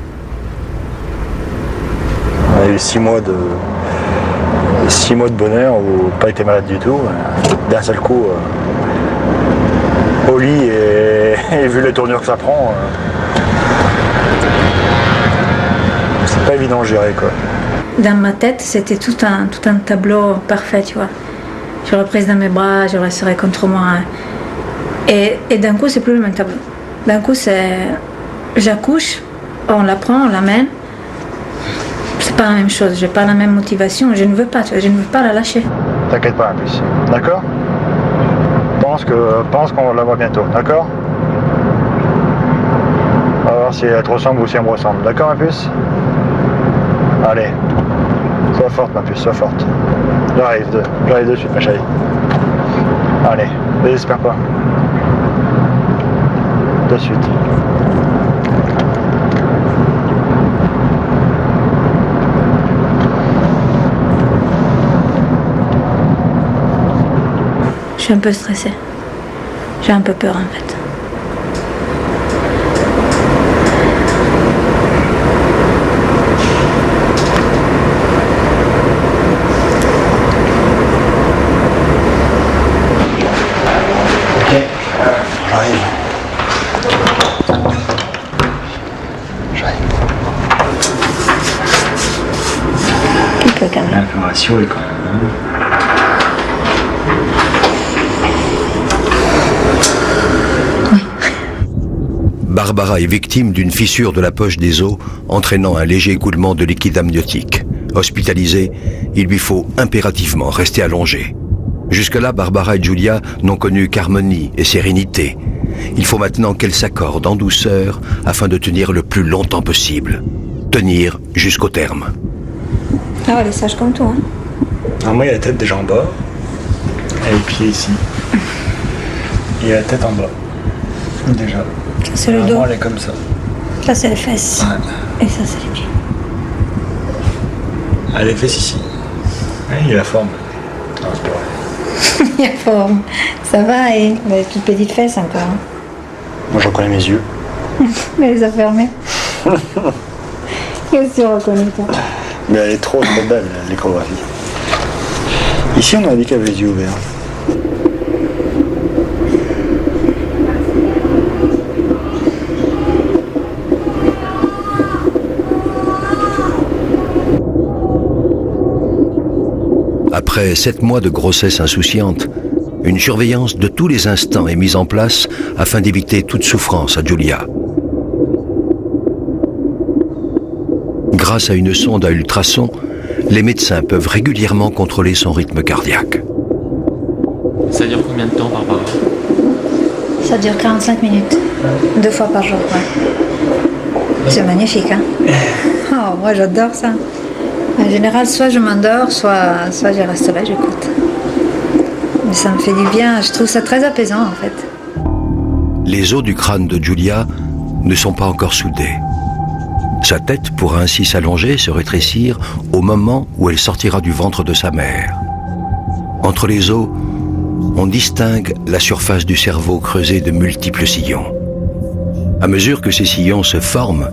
On a eu 6 mois de bonheur où pas été malade du tout. D'un seul coup, au lit et vu les tournures que ça prend, c'est pas évident à gérer, quoi. Dans ma tête, c'était tout un tableau parfait, tu vois. Je l'aurais prise dans mes bras, je la serrais contre moi. Et d'un coup, c'est plus le même tableau. D'un coup, c'est... J'accouche, on la prend, on l'amène. C'est pas la même chose, j'ai pas la même motivation. Je ne veux pas, tu vois, je ne veux pas la lâcher. T'inquiète pas, un plus. D'accord ? Pense qu'on la voit bientôt, d'accord ? On va voir si elle te ressemble ou si elle me ressemble. D'accord, ma puce ? Allez. Sois forte, ma puce, sois forte. J'arrive de suite, ma chérie. Allez, désespère pas. De suite. Je suis un peu stressée. J'ai un peu peur, en fait. L'information est quand même. Barbara est victime d'une fissure de la poche des os, entraînant un léger écoulement de liquide amniotique. Hospitalisée, il lui faut impérativement rester allongée. Jusque-là, Barbara et Giulia n'ont connu qu'harmonie et sérénité. Il faut maintenant qu'elles s'accordent en douceur afin de tenir le plus longtemps possible. Tenir jusqu'au terme. Ah, elle est sage comme toi, hein. Alors moi, il y a la tête déjà en bas, et les pieds ici. Et la tête en bas. Déjà. Ça, c'est le dos. Elle est comme ça. Là, c'est les fesses. Ouais. Et ça, c'est les pieds. Ah, les fesses ici. Ouais, il y a la forme. Ah, c'est pas vrai. Il y a forme. Ça va, et les toutes petites fesses encore. Hein. Moi, je reconnais mes yeux. Mais elle les a fermés. Qu'est-ce que tu reconnais, toi? Mais elle est trop belle, l'échographie. Ici, on a dit qu'elle avait les yeux ouverts. Après 7 mois de grossesse insouciante, une surveillance de tous les instants est mise en place afin d'éviter toute souffrance à Giulia. Grâce à une sonde à ultrasons, les médecins peuvent régulièrement contrôler son rythme cardiaque. Ça dure combien de temps, Barbara? Ça dure 45 minutes, 2 fois par jour. Ouais. C'est magnifique, hein? Oh, moi j'adore ça. En général, soit je m'endors, soit je reste là, j'écoute. Mais ça me fait du bien, je trouve ça très apaisant en fait. Les os du crâne de Giulia ne sont pas encore soudés. Sa tête pourra ainsi s'allonger, se rétrécir au moment où elle sortira du ventre de sa mère. Entre les os, on distingue la surface du cerveau creusée de multiples sillons. À mesure que ces sillons se forment,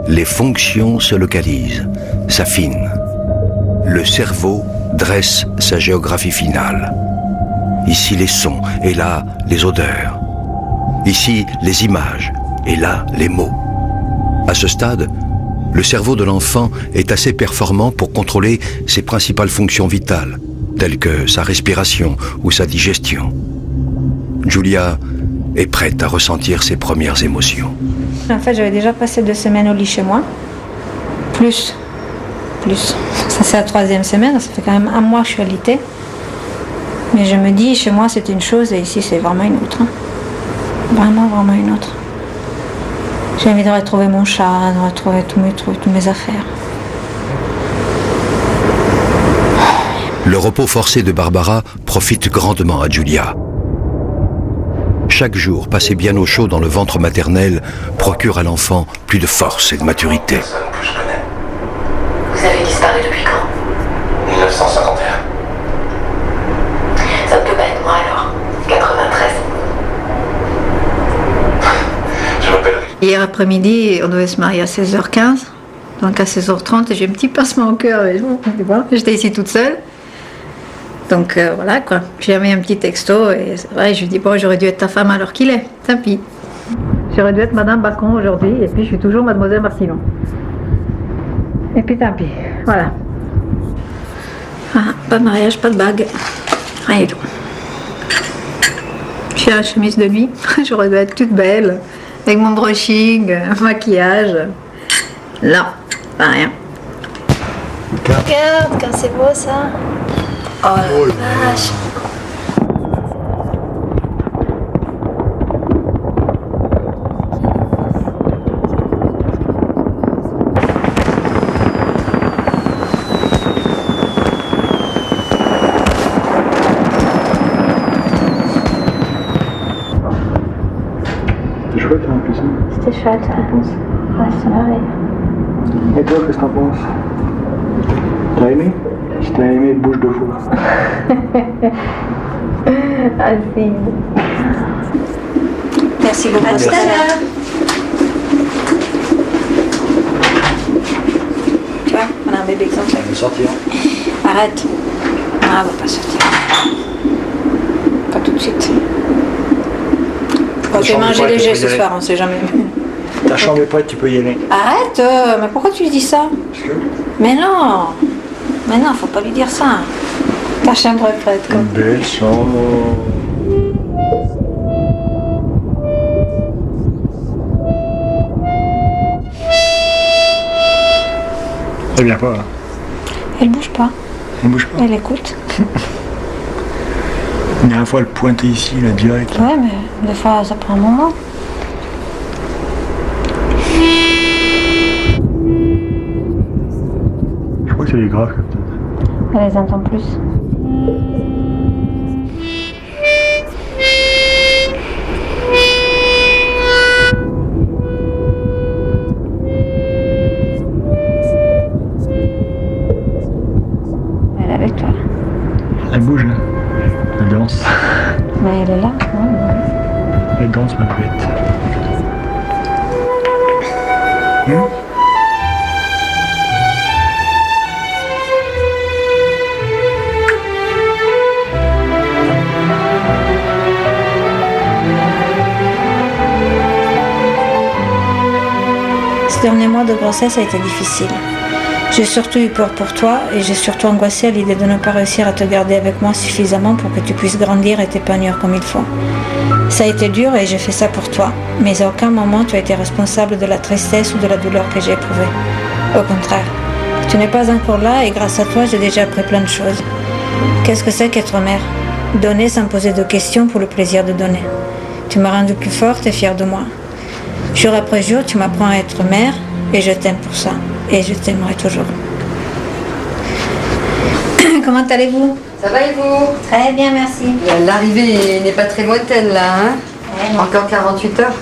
les fonctions se localisent, s'affinent. Le cerveau dresse sa géographie finale. Ici les sons, et là les odeurs. Ici les images, et là les mots. À ce stade, le cerveau de l'enfant est assez performant pour contrôler ses principales fonctions vitales, telles que sa respiration ou sa digestion. Giulia est prête à ressentir ses premières émotions. En fait, j'avais déjà passé 2 semaines au lit chez moi. Plus. Ça, c'est la 3e semaine, ça fait quand même 1 mois que je suis alitée. Mais je me dis, chez moi, c'est une chose et ici, c'est vraiment une autre. Hein. Vraiment une autre. J'ai envie de retrouver mon chat, de retrouver tous mes trucs, toutes mes affaires. Le repos forcé de Barbara profite grandement à Giulia. Chaque jour passé bien au chaud dans le ventre maternel procure à l'enfant plus de force et de maturité. Que je connais. Vous avez disparu depuis quand? 1951. Ça ne peut pas être moi alors. 93. Je m'appelle. Hier après-midi, on devait se marier à 16h15. Donc à 16h30, j'ai un petit pincement au cœur. J'étais ici toute seule. Donc voilà quoi, j'ai mis un petit texto et c'est vrai, je lui dis bon, j'aurais dû être ta femme alors qu'il est, tant pis. J'aurais dû être Madame Bacon aujourd'hui et puis je suis toujours Mademoiselle Marcillon. Et puis tant pis, voilà. Ah, pas de mariage, pas de bague, rien du tout. J'ai la chemise de nuit, j'aurais dû être toute belle, avec mon brushing, maquillage. Non, pas rien. Regarde, quand c'est beau ça. Oh la vache. C'était chouette hein, en plus. C'était chouette, je pense. Ouais, c'est merveilleux. Et toi, qu'est-ce que t'en penses? T'as aimé? Si t'as aimé, bouge 2 fois. Ah si. Merci beaucoup. Merci. Tu vois, on a un bébé comme ça. Elle veut sortir. Arrête. Ah, elle va pas sortir. Pas tout de suite. Quand je vais manger léger ce soir, on sait jamais. Ta chambre est prête, tu peux y aller. Arrête, mais pourquoi tu lui dis ça? Parce que... Mais non, faut pas lui dire ça. Ta chambre est prête, quoi. Une belle chambre. Elle vient pas. Là. Elle bouge pas. Elle bouge pas. Elle écoute. La dernière fois, elle pointait ici, là, direct. Ouais, mais des fois, ça prend un moment. Je crois que c'est les graves, peut-être. Elle les entend plus. Elle est avec toi. Elle bouge, là. Elle danse. Mais elle est là, ouais. Elle danse, ma poulette. Ce dernier mois de grossesse a été difficile. J'ai surtout eu peur pour toi et j'ai surtout angoissé à l'idée de ne pas réussir à te garder avec moi suffisamment pour que tu puisses grandir et t'épanouir comme il faut. Ça a été dur et j'ai fait ça pour toi, mais à aucun moment tu as été responsable de la tristesse ou de la douleur que j'ai éprouvée. Au contraire, tu n'es pas encore là et grâce à toi, j'ai déjà appris plein de choses. Qu'est-ce que c'est qu'être mère? Donner sans poser de questions pour le plaisir de donner. Tu m'as rendue plus forte et fière de moi. Jour après jour, tu m'apprends à être mère et je t'aime pour ça. Et je t'aimerai toujours. Comment allez-vous? Ça va et vous? Très bien, merci. L'arrivée n'est pas très lointaine là, hein? Encore 48 heures?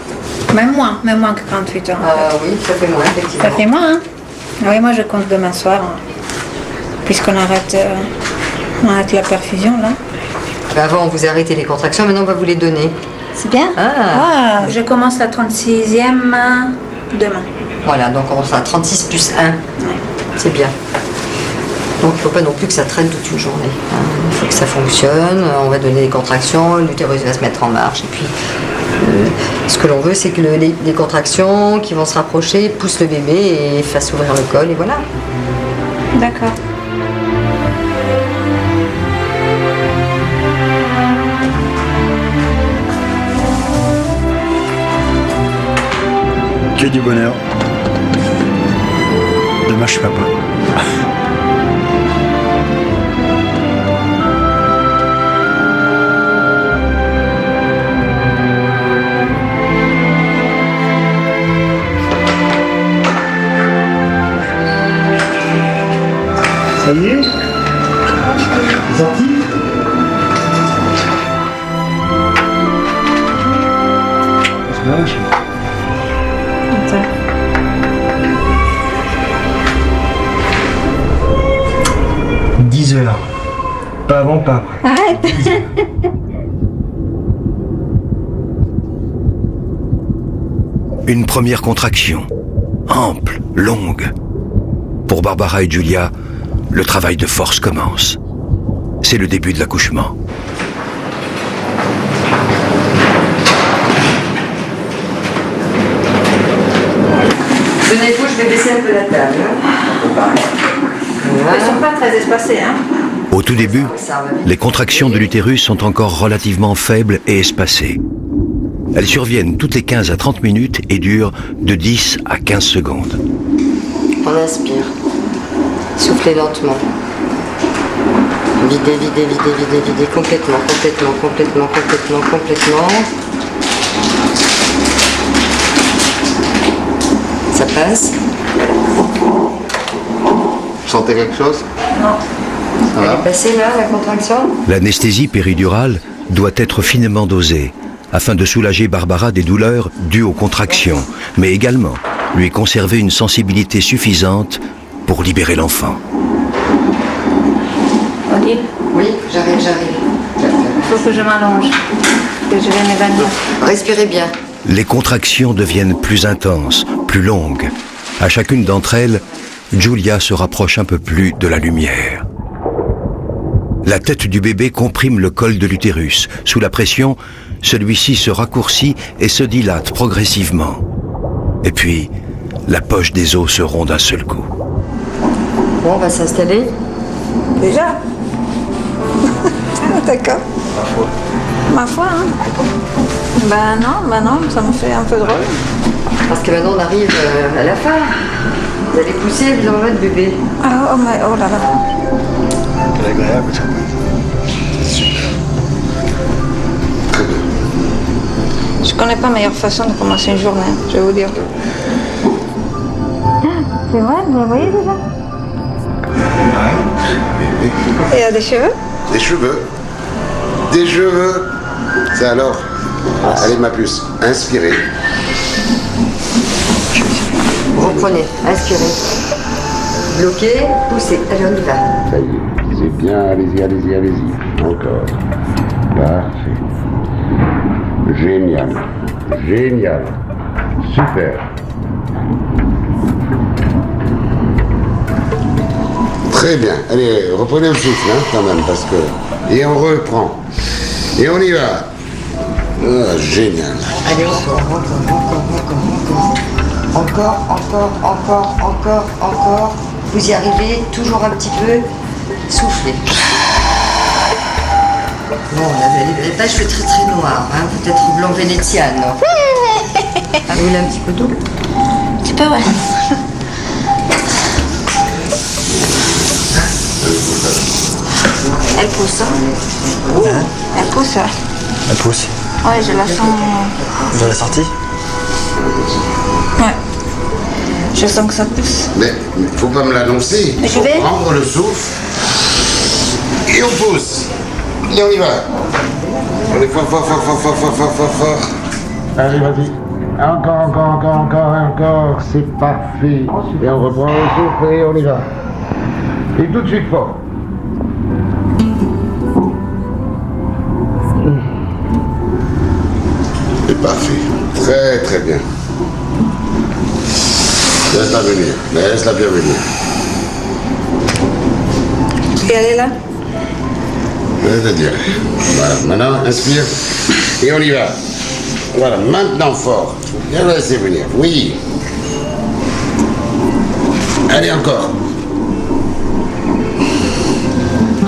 Même moins que 48 heures. Ah oui, ça fait moins, effectivement. Ça fait moins, hein? Oui, moi je compte demain soir, puisqu'on arrête la perfusion là. Avant, on vous a arrêté les contractions, maintenant on va vous les donner. C'est bien. Je commence la 36e demain. Voilà, donc on sera à 36 plus 1. Ouais. C'est bien. Donc il ne faut pas non plus que ça traîne toute une journée. Il faut que ça fonctionne, on va donner des contractions, l'utérus va se mettre en marche. Et puis, ce que l'on veut, c'est que les contractions qui vont se rapprocher poussent le bébé et fassent ouvrir le col, et voilà. D'accord. Que du bonheur. Demain, je suis papa. Ça y est? C'est sorti? C'est moche. 10 heures. Pas avant, pas après. Arrête. Une première contraction, ample, longue. Pour Barbara et Giulia, le travail de force commence. C'est le début de l'accouchement. Tenez-vous, je vais baisser un peu la table. Ils ne sont pas très espacés, hein? Au tout début, les contractions de l'utérus sont encore relativement faibles et espacées. Elles surviennent toutes les 15 à 30 minutes et durent de 10 à 15 secondes. On inspire. Soufflez lentement. Videz, videz, videz, videz, videz. Complètement, complètement, complètement, complètement, complètement. Ça passe. Vous sentez quelque chose? Non. Elle est passée là, la contraction? L'anesthésie péridurale doit être finement dosée afin de soulager Barbara des douleurs dues aux contractions, mais également lui conserver une sensibilité suffisante pour libérer l'enfant. Odile? Oui, j'arrive. Il faut que je m'allonge, que je vais m'évanouir. Respirez bien. Les contractions deviennent plus intenses, plus longues. À chacune d'entre elles, Giulia se rapproche un peu plus de la lumière. La tête du bébé comprime le col de l'utérus. Sous la pression, celui-ci se raccourcit et se dilate progressivement. Et puis, la poche des os se rompt d'un seul coup. Bon, on va s'installer. Déjà? D'accord. Ma foi, hein? Ben non, ça me fait un peu drôle. Parce que maintenant on arrive à la fin. Vous allez pousser, vous enlevez le bébé. Ah, oh là là. C'est agréable, ça. C'est super. Très bien. Je connais pas meilleure façon de commencer une journée, je vais vous dire. C'est vrai, vous la voyez déjà? Ouais. Et il y a des cheveux? Des cheveux. Des cheveux. C'est alors. Allez ma puce, inspirez. Reprenez, inspirez. Bloquez, poussez. Allez, on y va. Ça y est, c'est bien, allez-y. Encore. Parfait. Génial. Super. Très bien. Allez, reprenez le souffle, hein, quand même, parce que... Et on reprend. Et on y va. Ah, génial. Allez, encore. Vous y arrivez, toujours un petit peu. Soufflez. Bon, les pages fait très très noir, hein, peut-être blanc vénétiane. Vous voulez un petit peu d'eau? Tu peux, ouais. Elle pousse. Elle pousse. Elle pousse. Ouais, je la sens. Vous avez sorti? Ouais. Je sens que ça pousse. Mais faut pas me l'annoncer. Il faut prendre le souffle. Et on pousse. Et on y va. On est fort, fort, fort, fort, fort, fort, fort, fort, fort. Allez, vas-y. Encore. C'est parfait. Et on reprend le souffle et on y va. Et tout de suite fort. C'est parfait. Très, très bien. Laisse-la venir. Laisse-la bien venir. Et elle est là? C'est-à-dire. Voilà. Maintenant, inspire. Et on y va. Voilà. Maintenant, fort. Bien laisser venir. Oui. Allez, encore.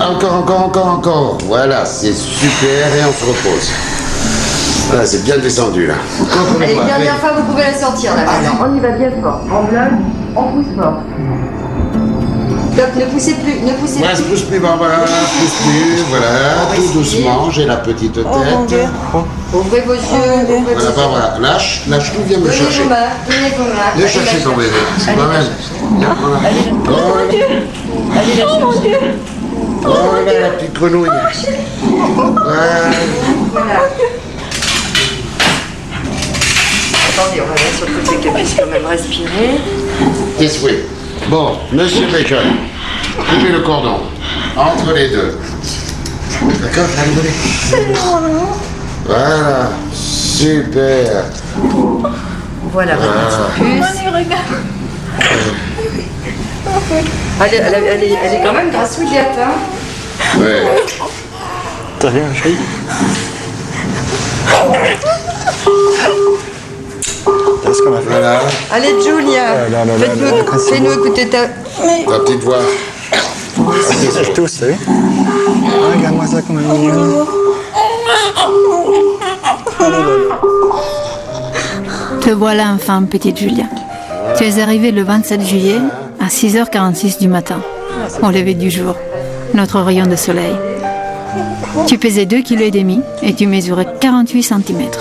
Encore. Voilà. C'est super. Et on se repose. Voilà, c'est bien descendu, là. Allez, dernière fois, vous pouvez la sortir, là, maintenant. On y va bien fort. En bloc, on pousse fort. Donc, ne poussez plus, Ouais, je pousse plus, Barbara, pousse plus, voilà, tout doucement, j'ai la petite tête. Ouvrez vos yeux, Voilà, Barbara, lâche tout, viens me chercher. Viens chercher ton bébé, c'est pas mal. Oh mon Dieu. Oh là, la petite grenouille. Voilà. Attendez, on va mettre sur le côté qu'elle puisse quand même respirer. Tes souhaits. Bon, monsieur Bacon, coupez le cordon entre les deux. D'accord, allez, venez. Voilà, super. Voilà, votre puce. Elle est quand même grassouillette, hein. Ouais. T'as rien, chérie? Qu'est-ce qu'on a fait? Voilà. Allez, Julia, fais-nous écouter ta petite voix. Elle tousse, t'as vu? Regarde-moi ça comme un mignon. Te voilà enfin, petite Julia. Tu es arrivée le 27 juillet à 6h46 du matin, au lever du jour, notre rayon de soleil. Tu pesais 2,5 kg et tu mesurais 48 cm.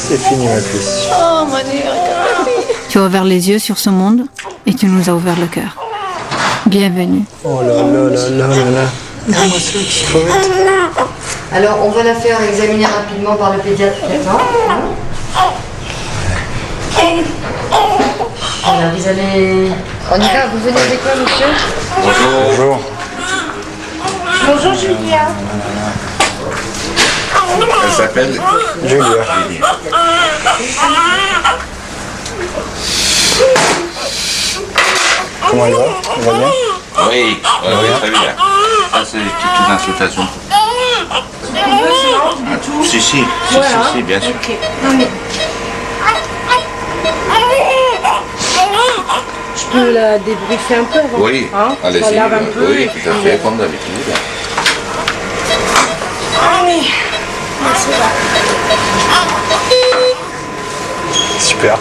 C'est fini, ma puce. Oh mon Dieu, regarde. Tu as ouvert les yeux sur ce monde et tu nous as ouvert le cœur. Bienvenue. Oh là. Regarde-moi ça, qui crevette. Alors, on va la faire examiner rapidement par le pédiatre qui attend. Voilà, vous allez... On y va, vous venez avec quoi, monsieur? Bonjour. Bonjour Julia. Elle s'appelle Julia. Comment elle va? Elle va bien? Oui, très bien. Ça, c'est des petites insultations. Si, bien sûr. Okay. Non, mais... Je peux la débriefer un peu avant? Oui, hein? allez-y. On lave un peu. Oui, tout à fait, comme d'habitude. Allez. Super.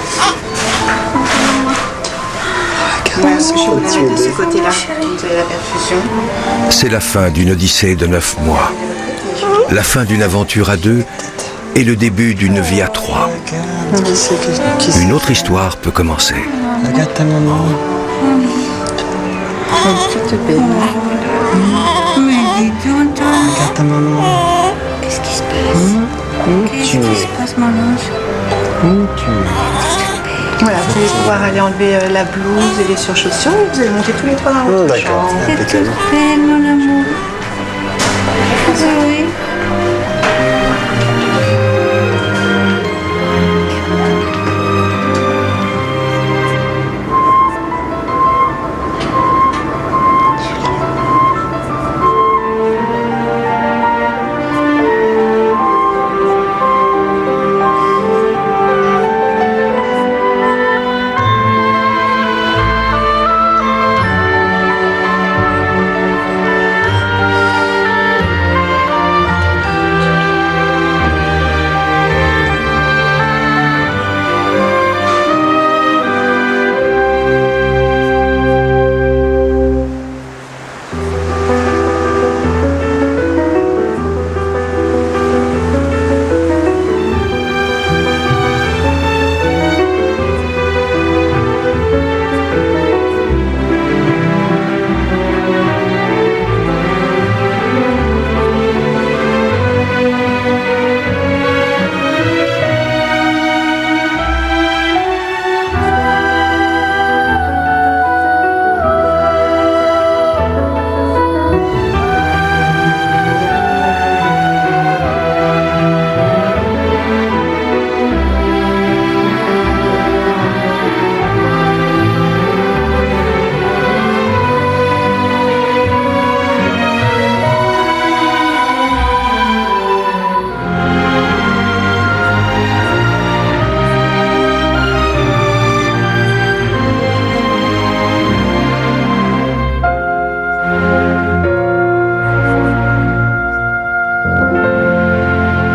Ouais, je vous la mets de ce côté-là. Vous avez la perfusion. C'est la fin d'une odyssée de 9 mois. La fin d'une aventure à 2 et le début d'une vie à 3. Une autre histoire peut commencer. Regarde ta maman. Petite bébé. Regarde ta maman. Qu'est-ce qui se passe? Qu'est-ce qui se passe, mon ange? Voilà, vous allez pouvoir aller enlever la blouse et les surchaussures. Vous allez monter tous les trois dans votre chambre. C'est toute belle, mon amour. Oui.